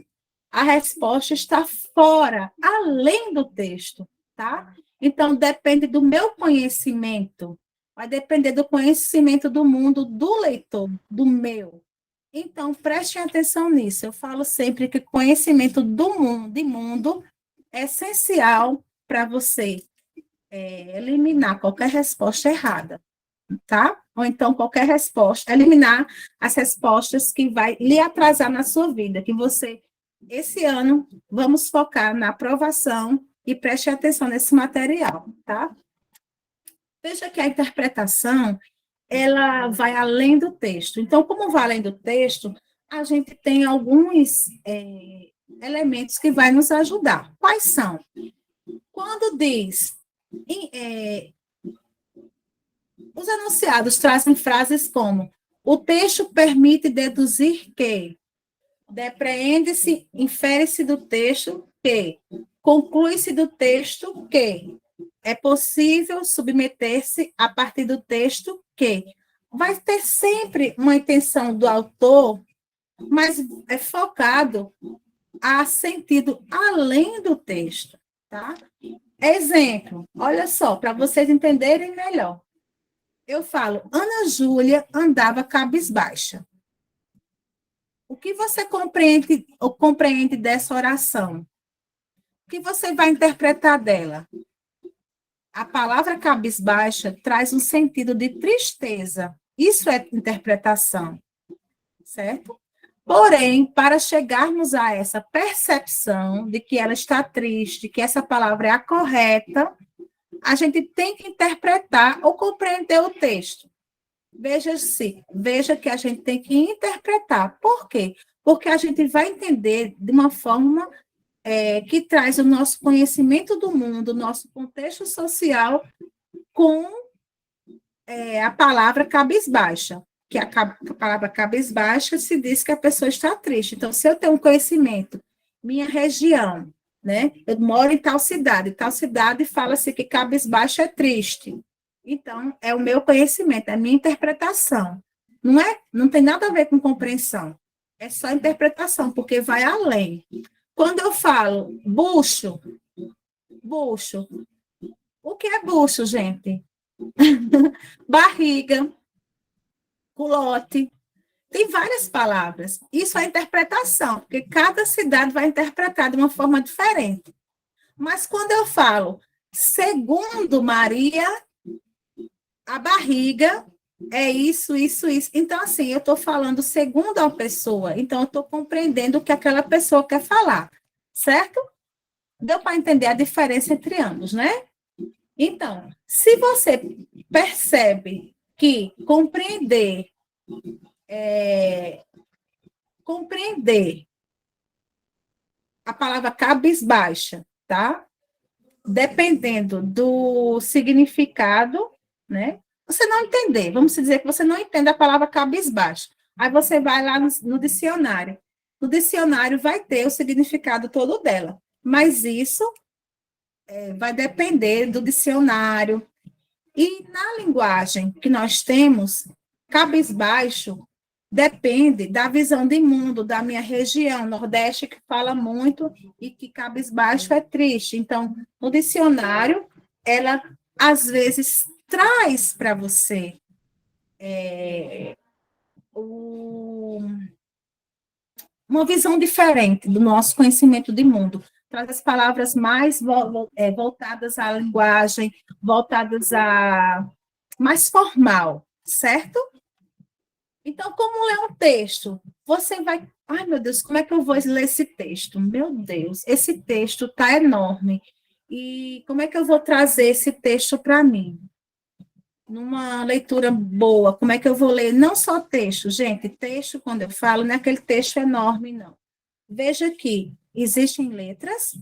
a resposta está fora, além do texto, tá? Então, depende do meu conhecimento, vai depender do conhecimento do mundo do leitor, do meu. Então, prestem atenção nisso. Eu falo sempre que conhecimento de mundo é essencial para você eliminar qualquer resposta errada, tá? Ou então qualquer resposta, eliminar as respostas que vai lhe atrasar na sua vida, que você, esse ano, vamos focar na aprovação e preste atenção nesse material, tá? Veja que a interpretação, ela vai além do texto. Então, como vai além do texto, a gente tem alguns elementos que vai nos ajudar. Quais são? Quando diz... os enunciados trazem frases como O texto permite deduzir que depreende-se, infere-se do texto que, conclui-se do texto que, é possível submeter-se a partir do texto que. Vai ter sempre uma intenção do autor, mas é focado a sentido além do texto, tá? Exemplo, olha só, para vocês entenderem melhor. Eu falo, Ana Júlia andava cabisbaixa. O que você compreende ou compreende dessa oração? O que você vai interpretar dela? A palavra cabisbaixa traz um sentido de tristeza. Isso é interpretação, certo? Porém, para chegarmos a essa percepção de que ela está triste, que essa palavra é a correta, a gente tem que interpretar ou compreender o texto. Veja que a gente tem que interpretar. Por quê? Porque a gente vai entender de uma forma que traz o nosso conhecimento do mundo, o nosso contexto social, com a palavra cabisbaixa. Que a palavra cabisbaixa se diz que a pessoa está triste. Então, se eu tenho um conhecimento, minha região, né? Eu moro em tal cidade fala-se que cabisbaixo é triste. Então, é o meu conhecimento, é a minha interpretação. Não tem nada a ver com compreensão. É só interpretação, porque vai além. Quando eu falo bucho, o que é bucho, gente? Barriga, culote, tem várias palavras. Isso é interpretação, porque cada cidade vai interpretar de uma forma diferente. Mas quando eu falo, segundo Maria, a barriga é isso. Então, assim, eu estou falando segundo a pessoa, então eu estou compreendendo o que aquela pessoa quer falar, certo? Deu para entender a diferença entre ambos, né? Então, se você percebe que compreender a palavra cabisbaixa, tá? Dependendo do significado, né? Você não entender, vamos dizer que você não entende a palavra cabisbaixa. Aí você vai lá no dicionário. No dicionário vai ter o significado todo dela, mas isso vai depender do dicionário. E na linguagem que nós temos, cabisbaixo depende da visão de mundo da minha região, Nordeste, que fala muito e que cabisbaixo é triste. Então, no dicionário, ela, às vezes, traz para você uma visão diferente do nosso conhecimento de mundo. Traz as palavras mais voltadas à linguagem, voltadas a mais formal, certo? Então, como ler um texto? Você vai... Ai, meu Deus, como é que eu vou ler esse texto? Meu Deus, esse texto está enorme. E como é que eu vou trazer esse texto para mim? Numa leitura boa, como é que eu vou ler? Não só texto, gente, texto, quando eu falo, não é aquele texto enorme, não. Veja que existem letras,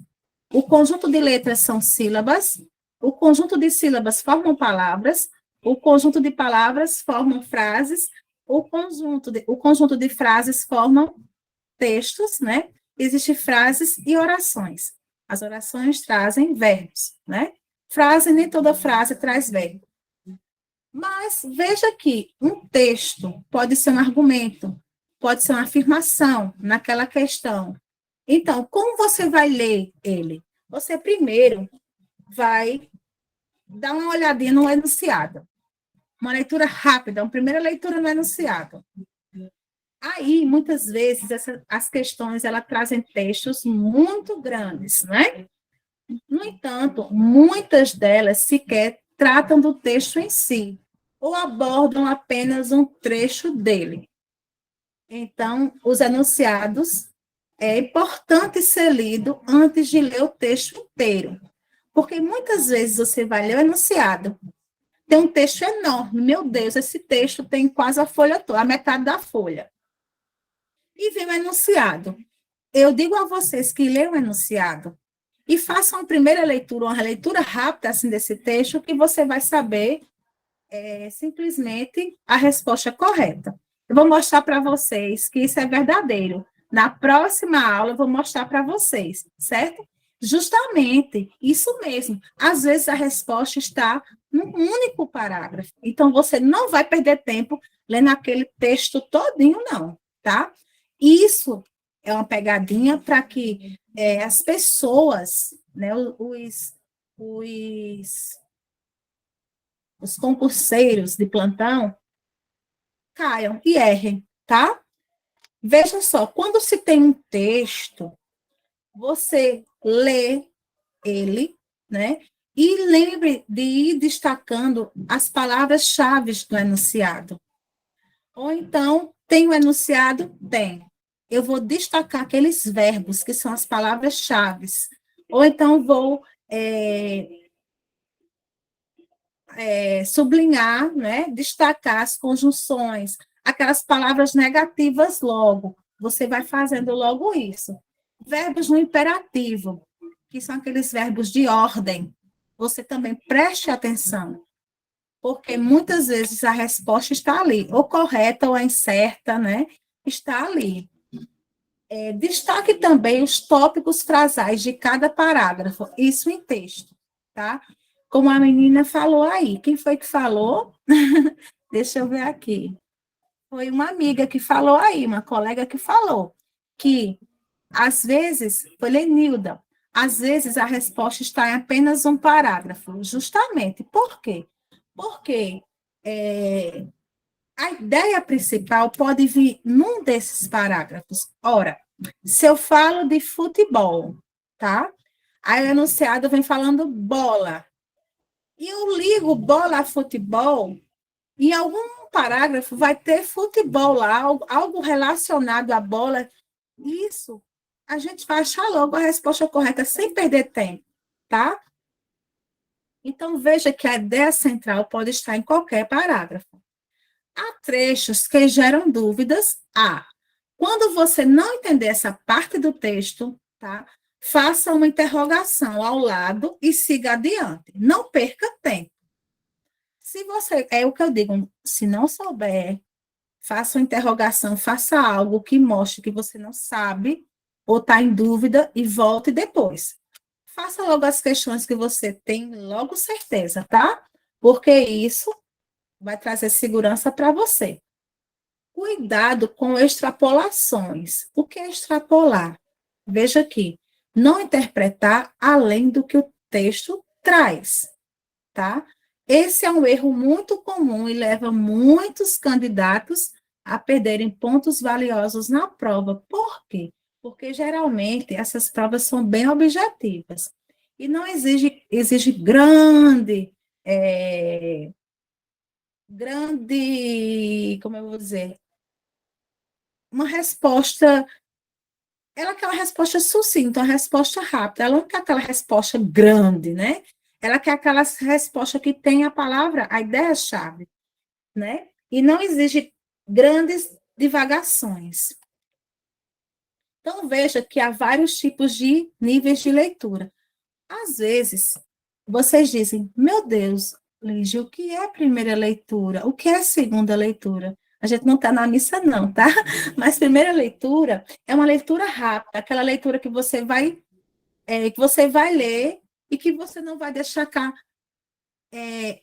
o conjunto de letras são sílabas, o conjunto de sílabas formam palavras, o conjunto de palavras formam frases, o conjunto de frases formam textos, né? Existem frases e orações. As orações trazem verbos, né? Frase, nem toda frase traz verbo. Mas veja que um texto pode ser um argumento, pode ser uma afirmação naquela questão. Então, como você vai ler ele? Você primeiro vai dar uma olhadinha no enunciado. Uma leitura rápida, uma primeira leitura no enunciado. Aí, muitas vezes, as questões, elas trazem textos muito grandes, né? No entanto, muitas delas sequer tratam do texto em si, ou abordam apenas um trecho dele. Então, os enunciados, é importante ser lido antes de ler o texto inteiro, porque muitas vezes você vai ler o enunciado, tem um texto enorme, meu Deus, esse texto tem quase a folha toda, a metade da folha. E vem o enunciado. Eu digo a vocês que leiam o enunciado e façam uma primeira leitura, uma leitura rápida assim, desse texto, que você vai saber simplesmente a resposta correta. Eu vou mostrar para vocês que isso é verdadeiro. Na próxima aula, eu vou mostrar para vocês, certo? Justamente, isso mesmo. Às vezes, a resposta está num único parágrafo. Então, você não vai perder tempo lendo aquele texto todinho, não, tá? Isso é uma pegadinha para que as pessoas, né, os concurseiros de plantão, caiam e errem, tá? Veja só, quando se tem um texto, você lê ele, né? E lembre de ir destacando as palavras-chave do enunciado. Ou então, tem o enunciado? Tem. Eu vou destacar aqueles verbos que são as palavras-chave. Ou então, vou sublinhar, né? Destacar as conjunções, aquelas palavras negativas logo. Você vai fazendo logo isso. Verbos no imperativo, que são aqueles verbos de ordem. Você também preste atenção, porque muitas vezes a resposta está ali, ou correta ou incerta, né? Está ali. Destaque também os tópicos frasais de cada parágrafo, isso em texto, tá? Como a menina falou aí. Quem foi que falou? Deixa eu ver aqui. Foi uma amiga que falou aí, uma colega que falou, que às vezes, foi Lenilda, às vezes a resposta está em apenas um parágrafo, justamente. Por quê? Porque a ideia principal pode vir num desses parágrafos. Ora, se eu falo de futebol, tá? Aí o enunciado vem falando bola. E eu ligo bola a futebol, em algum parágrafo vai ter futebol lá, algo relacionado à bola. Isso, a gente vai achar logo a resposta correta, sem perder tempo, tá? Então, veja que a ideia central pode estar em qualquer parágrafo. Há trechos que geram dúvidas. Quando você não entender essa parte do texto, tá? Faça uma interrogação ao lado e siga adiante. Não perca tempo. Se você, é o que eu digo, se não souber, faça uma interrogação, faça algo que mostre que você não sabe ou está em dúvida e volte depois. Faça logo as questões que você tem logo certeza, tá? Porque isso vai trazer segurança para você. Cuidado com extrapolações. O que é extrapolar? Veja aqui, não interpretar além do que o texto traz, tá? Esse é um erro muito comum e leva muitos candidatos a perderem pontos valiosos na prova. Por quê? Porque geralmente essas provas são bem objetivas e não exige como eu vou dizer, uma resposta. Ela quer uma resposta sucinta, uma resposta rápida. Ela não quer aquela resposta grande, né? Ela quer aquela resposta que tem a palavra, a ideia-chave, né? E não exige grandes divagações. Então, veja que há vários tipos de níveis de leitura. Às vezes, vocês dizem, meu Deus, Lígia, o que é a primeira leitura? O que é a segunda leitura? A gente não está na missa, não, tá? Mas primeira leitura é uma leitura rápida, aquela leitura que você vai ler e que você não vai destacar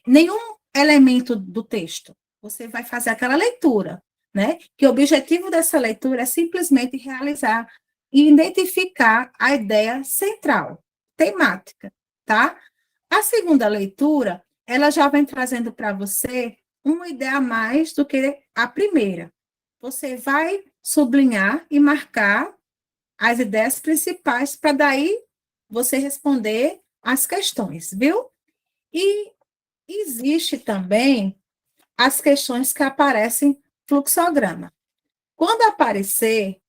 nenhum elemento do texto. Você vai fazer aquela leitura, né? Que o objetivo dessa leitura é simplesmente realizar e identificar a ideia central, temática, tá? A segunda leitura, ela já vem trazendo para você uma ideia a mais do que a primeira. Você vai sublinhar e marcar as ideias principais para daí você responder as questões, viu? E existe também as questões que aparecem fluxograma. Quando aparecer,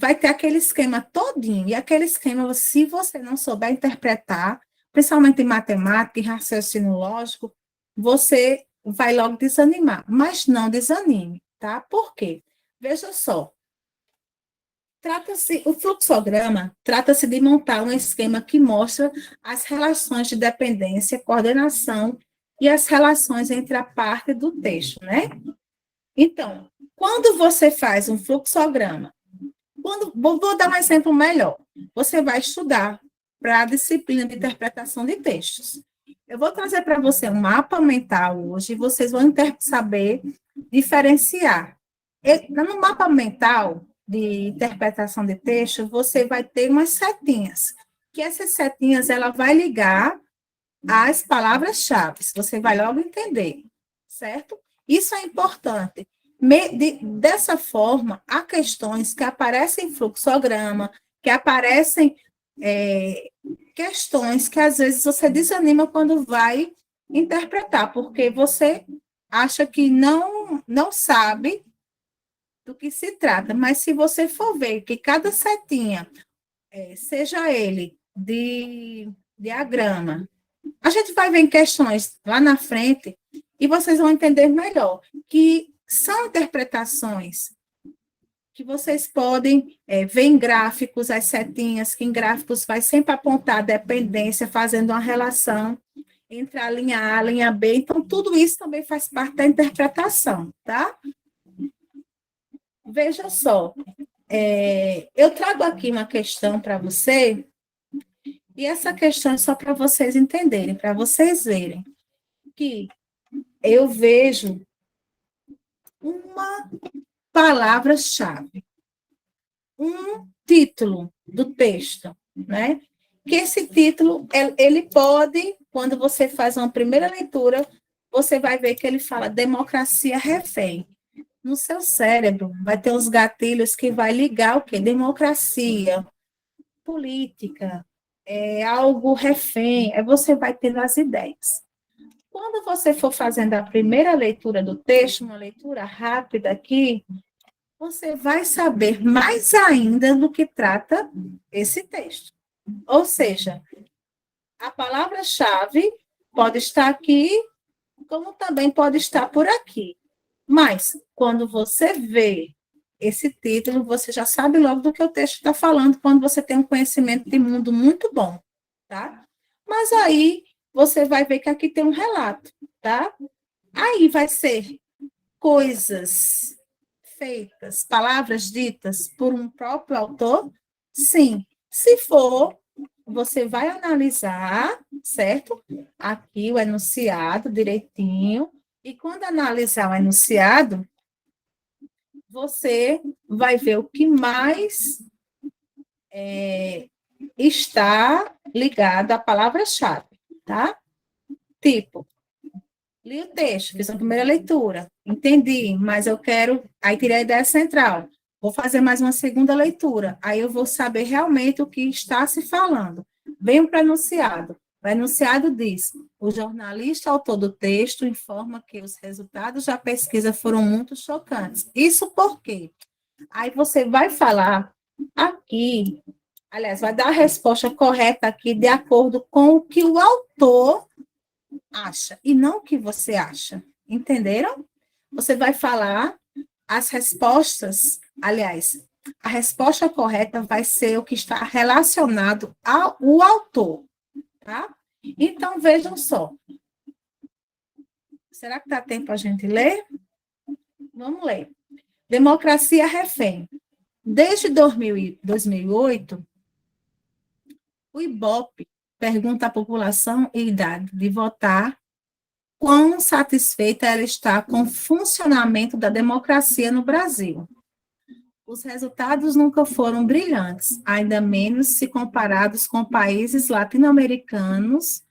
vai ter aquele esquema todinho, e aquele esquema, se você não souber interpretar, principalmente em matemática e raciocínio lógico, você vai logo desanimar. Mas não desanime, tá? Por quê? Veja só. O fluxograma trata-se de montar um esquema que mostra as relações de dependência, coordenação e as relações entre a parte do texto, né? Então, Quando você faz um fluxograma, vou dar um exemplo melhor. Você vai estudar para a disciplina de interpretação de textos. Eu vou trazer para você um mapa mental hoje, e vocês vão saber diferenciar. No mapa mental de interpretação de texto, você vai ter umas setinhas, que essas setinhas ela vai ligar às palavras-chave. Você vai logo entender, certo? Isso é importante. Dessa forma, há questões que aparecem em fluxograma, que aparecem questões que às vezes você desanima quando vai interpretar, porque você acha que não sabe do que se trata, mas se você for ver que cada setinha, seja ele de diagrama, a gente vai ver em questões lá na frente e vocês vão entender melhor que são interpretações que vocês podem ver em gráficos, as setinhas, que em gráficos vai sempre apontar a dependência, fazendo uma relação entre a linha A e a linha B. Então, tudo isso também faz parte da interpretação, tá? Veja só, eu trago aqui uma questão para você, e essa questão é só para vocês entenderem, para vocês verem, que eu vejo uma palavra-chave, um título do texto, né? Que esse título, ele pode, quando você faz uma primeira leitura, você vai ver que ele fala democracia refém. No seu cérebro vai ter os gatilhos que vai ligar o quê? Democracia, política, algo refém, aí você vai tendo as ideias. Quando você for fazendo a primeira leitura do texto, uma leitura rápida aqui, você vai saber mais ainda do que trata esse texto. Ou seja, a palavra-chave pode estar aqui, como também pode estar por aqui. Mas, quando você vê esse título, você já sabe logo do que o texto está falando, quando você tem um conhecimento de mundo muito bom, tá? Mas aí, você vai ver que aqui tem um relato, tá? Aí vai ser coisas feitas, palavras ditas por um próprio autor? Sim. Se for, você vai analisar, certo? Aqui o enunciado direitinho, e quando analisar o enunciado, você vai ver o que mais está ligado à palavra-chave, tá? Tipo, li o texto, fiz a primeira leitura, entendi, mas eu quero, aí tirei a ideia central, vou fazer mais uma segunda leitura, aí eu vou saber realmente o que está se falando. Venho para o enunciado. O enunciado diz: o jornalista autor do texto informa que os resultados da pesquisa foram muito chocantes. Isso por quê? Aí você vai falar aqui, aliás, vai dar a resposta correta aqui de acordo com o que o autor acha, e não o que você acha. Entenderam? Você vai falar as respostas, aliás, a resposta correta vai ser o que está relacionado ao autor, tá? Então, vejam só. Será que dá tempo a gente ler? Vamos ler. Democracia refém. Desde 2008, o IBOPE pergunta à população e idade de votar quão satisfeita ela está com o funcionamento da democracia no Brasil. Os resultados nunca foram brilhantes, ainda menos se comparados com países latino-americanos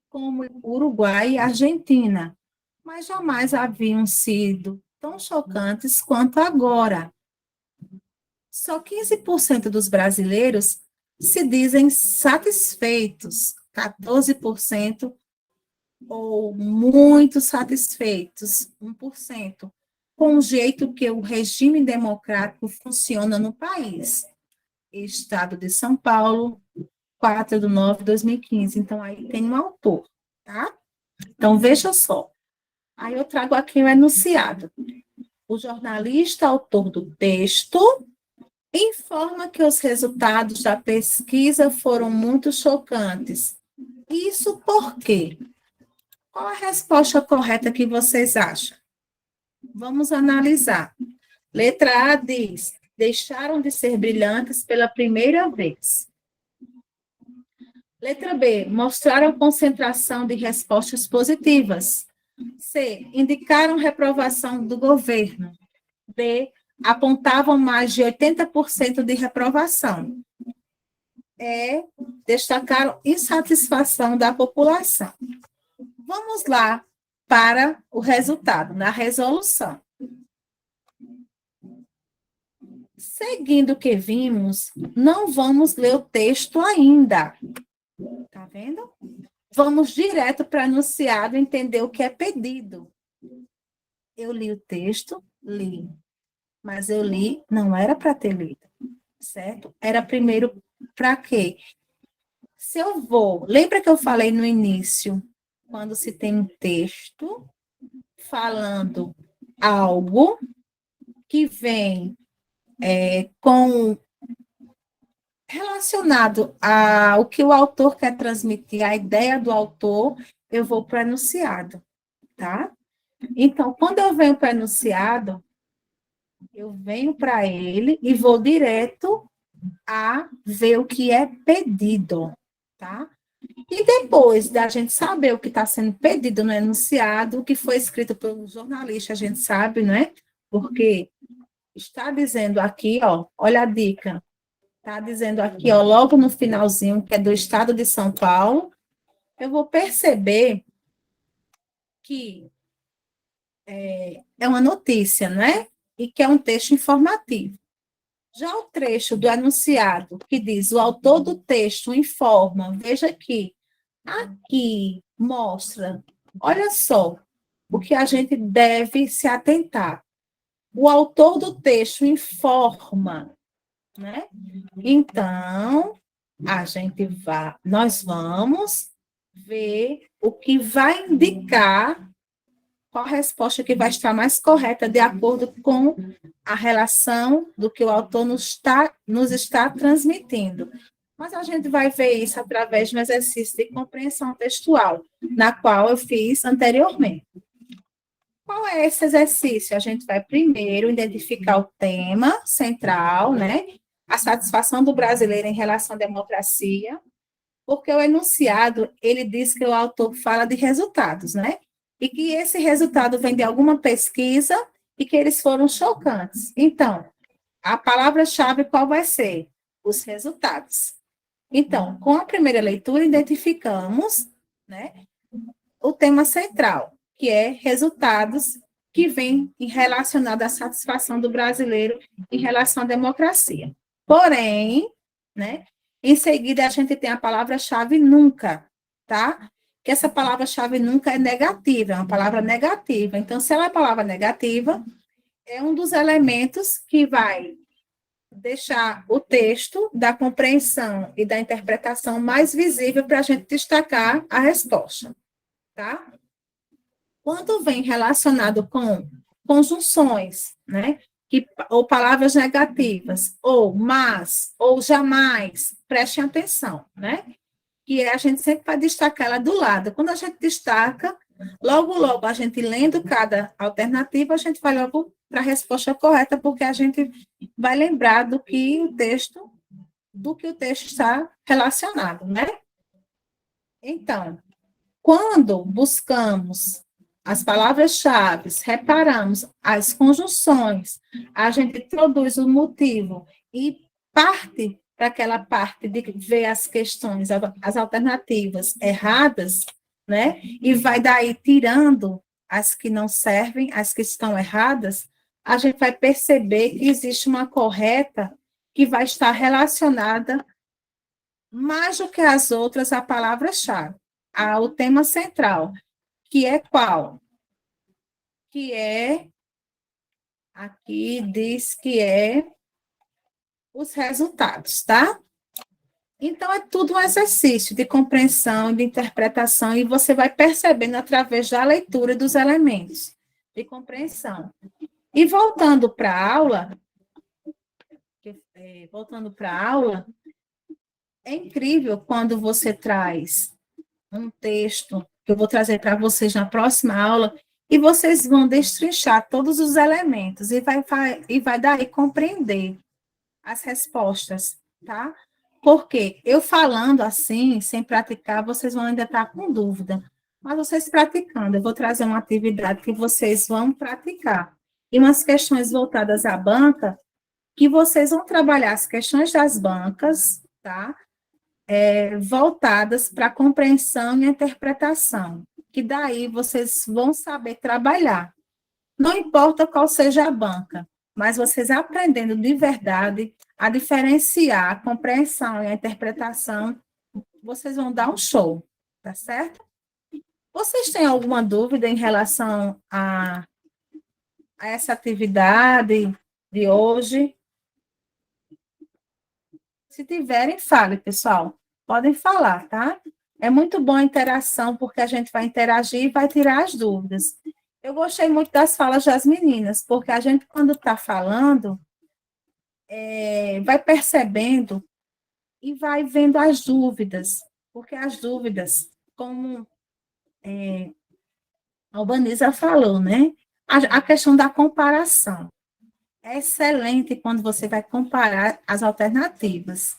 como Uruguai e Argentina, mas jamais haviam sido tão chocantes quanto agora. Só 15% dos brasileiros se dizem satisfeitos, 14% ou muito satisfeitos, 1%, com o jeito que o regime democrático funciona no país. Estado de São Paulo, 4/9/2015. Então, aí tem um autor, tá? Então, veja só. Aí eu trago aqui o enunciado. O jornalista autor do texto informa que os resultados da pesquisa foram muito chocantes. Isso por quê? Qual a resposta correta que vocês acham? Vamos analisar. Letra A diz: deixaram de ser brilhantes pela primeira vez. Letra B, mostraram concentração de respostas positivas. C, indicaram reprovação do governo. D, apontavam mais de 80% de reprovação. E, destacaram insatisfação da população. Vamos lá para o resultado, na resolução. Seguindo o que vimos, não vamos ler o texto ainda. Tá vendo? Vamos direto para o enunciado entender o que é pedido. Eu li o texto, li. Mas eu li, não era para ter lido, certo? Era primeiro para quê? Se eu vou... Lembra que eu falei no início, quando se tem um texto falando algo que vem relacionado ao que o autor quer transmitir, a ideia do autor, eu vou para o enunciado, tá? Então, quando eu venho para o enunciado, eu venho para ele e vou direto a ver o que é pedido, tá? E depois da gente saber o que está sendo pedido no enunciado, o que foi escrito pelo jornalista, a gente sabe, né? Porque está dizendo aqui, ó, olha a dica. Está dizendo aqui, ó, logo no finalzinho, que é do estado de São Paulo, eu vou perceber que é uma notícia, né? E que é um texto informativo. Já o trecho do enunciado, que diz, o autor do texto informa, veja aqui mostra, olha só, o que a gente deve se atentar. O autor do texto informa, né? Então, nós vamos ver o que vai indicar qual a resposta que vai estar mais correta de acordo com a relação do que o autor nos está transmitindo. Mas a gente vai ver isso através de um exercício de compreensão textual, na qual eu fiz anteriormente. Qual é esse exercício? A gente vai primeiro identificar o tema central, né? A satisfação do brasileiro em relação à democracia, porque o enunciado, ele diz que o autor fala de resultados, né? E que esse resultado vem de alguma pesquisa e que eles foram chocantes. Então, a palavra-chave qual vai ser? Os resultados. Então, com a primeira leitura, identificamos, né, o tema central, que é resultados que vem relacionado à satisfação do brasileiro em relação à democracia. Porém, né, em seguida a gente tem a palavra-chave nunca, tá? Que essa palavra-chave nunca é negativa, é uma palavra negativa. Então, se ela é palavra negativa, é um dos elementos que vai deixar o texto da compreensão e da interpretação mais visível para a gente destacar a resposta, tá? Quando vem relacionado com conjunções, né? Ou palavras negativas, ou mas, ou jamais, prestem atenção, né? Que a gente sempre vai destacar ela do lado. Quando a gente destaca, logo, a gente lendo cada alternativa, a gente vai logo para a resposta correta, porque a gente vai lembrar do que o texto está relacionado, né? Então, quando buscamos as palavras-chave, reparamos as conjunções, a gente introduz o motivo e parte para aquela parte de ver as questões, as alternativas erradas, né? E vai daí tirando as que não servem, as que estão erradas, a gente vai perceber que existe uma correta que vai estar relacionada mais do que as outras à palavra-chave, ao tema central, que é qual? Que é, aqui diz que é os resultados, tá? Então, é tudo um exercício de compreensão, de interpretação, e você vai percebendo através da leitura dos elementos de compreensão. E voltando para a aula, é incrível quando você traz um texto, que eu vou trazer para vocês na próxima aula, e vocês vão destrinchar todos os elementos e vai daí compreender as respostas, tá? Porque eu falando assim, sem praticar, vocês vão ainda estar com dúvida. Mas vocês praticando, eu vou trazer uma atividade que vocês vão praticar. E umas questões voltadas à banca, que vocês vão trabalhar as questões das bancas, tá? Voltadas para a compreensão e a interpretação. Que daí vocês vão saber trabalhar. Não importa qual seja a banca, mas vocês aprendendo de verdade a diferenciar a compreensão e a interpretação, vocês vão dar um show, tá certo? Vocês têm alguma dúvida em relação a essa atividade de hoje? Se tiverem, fale, pessoal. Podem falar, tá? É muito bom a interação, porque a gente vai interagir e vai tirar as dúvidas. Eu gostei muito das falas das meninas, porque a gente, quando está falando, vai percebendo e vai vendo as dúvidas, porque as dúvidas, como a Albanisa falou, né? A questão da comparação. É excelente quando você vai comparar as alternativas,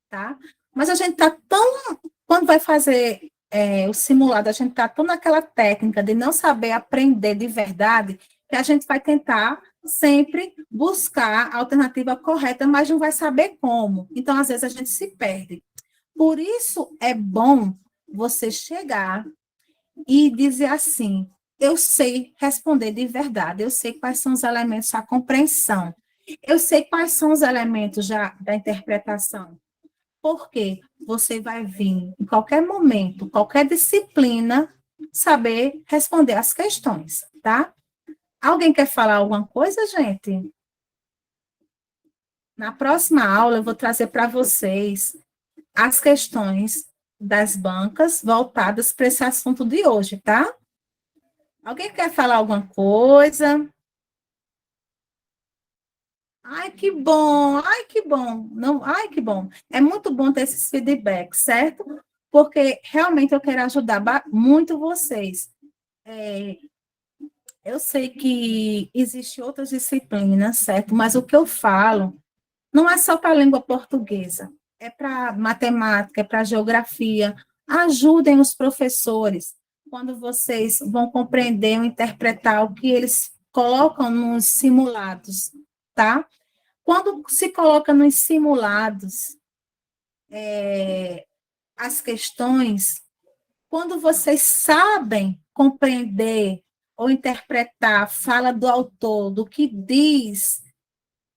tá? Mas a gente está tão... Quando vai fazer o simulado, a gente está tão naquela técnica de não saber aprender de verdade, que a gente vai tentar sempre buscar a alternativa correta, mas não vai saber como. Então, às vezes, a gente se perde. Por isso, é bom você chegar e dizer assim, eu sei responder de verdade, eu sei quais são os elementos da compreensão, eu sei quais são os elementos da interpretação, porque você vai vir, em qualquer momento, qualquer disciplina, saber responder as questões, tá? Alguém quer falar alguma coisa, gente? Na próxima aula, eu vou trazer para vocês as questões das bancas voltadas para esse assunto de hoje, tá? Alguém quer falar alguma coisa? Ai, que bom! Ai, que bom! Não, ai, que bom! É muito bom ter esses feedbacks, certo? Porque realmente eu quero ajudar muito vocês. Eu sei que existem outras disciplinas, certo? Mas o que eu falo não é só para a língua portuguesa, é para matemática, é para geografia. Ajudem os professores quando vocês vão compreender ou interpretar o que eles colocam nos simulados, tá? Quando se coloca nos simulados as questões, quando vocês sabem compreender ou interpretar a fala do autor, do que diz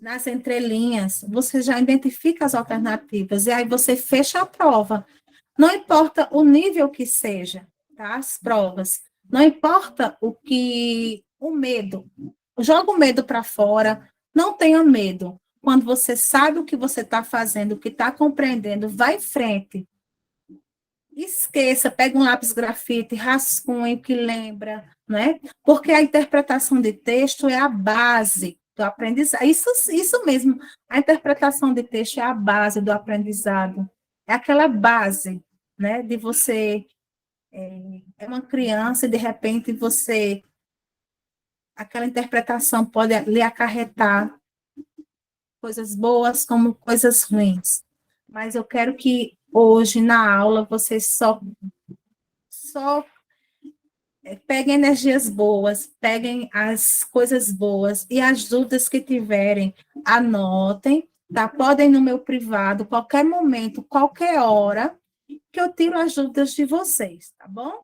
nas entrelinhas, você já identifica as alternativas, e aí você fecha a prova. Não importa o nível que seja, tá? As provas. Não importa o medo. Joga o medo para fora, não tenha medo. Quando você sabe o que você está fazendo, o que está compreendendo, vai em frente. Esqueça, pega um lápis grafite, rascunhe o que lembra, né? Porque a interpretação de texto é a base do aprendizado. Isso mesmo, a interpretação de texto é a base do aprendizado. É aquela base, né? De você é uma criança e de repente aquela interpretação pode lhe acarretar coisas boas como coisas ruins. Mas eu quero que hoje, na aula, vocês só peguem energias boas, peguem as coisas boas e as dúvidas que tiverem, anotem, tá? Podem no meu privado, qualquer momento, qualquer hora, que eu tiro as dúvidas de vocês, tá bom?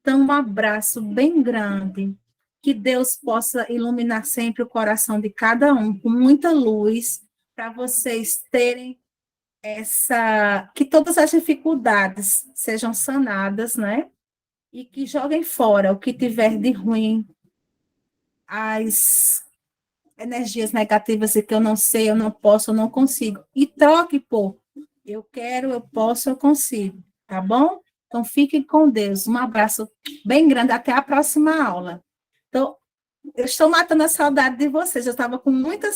Então, um abraço bem grande, que Deus possa iluminar sempre o coração de cada um, com muita luz, para vocês terem que todas as dificuldades sejam sanadas, né? E que joguem fora o que tiver de ruim, as energias negativas e que eu não sei, eu não posso, eu não consigo. E troque por eu quero, eu posso, eu consigo, tá bom? Então, fiquem com Deus. Um abraço bem grande. Até a próxima aula. Então, eu estou matando a saudade de vocês. Eu estava com muita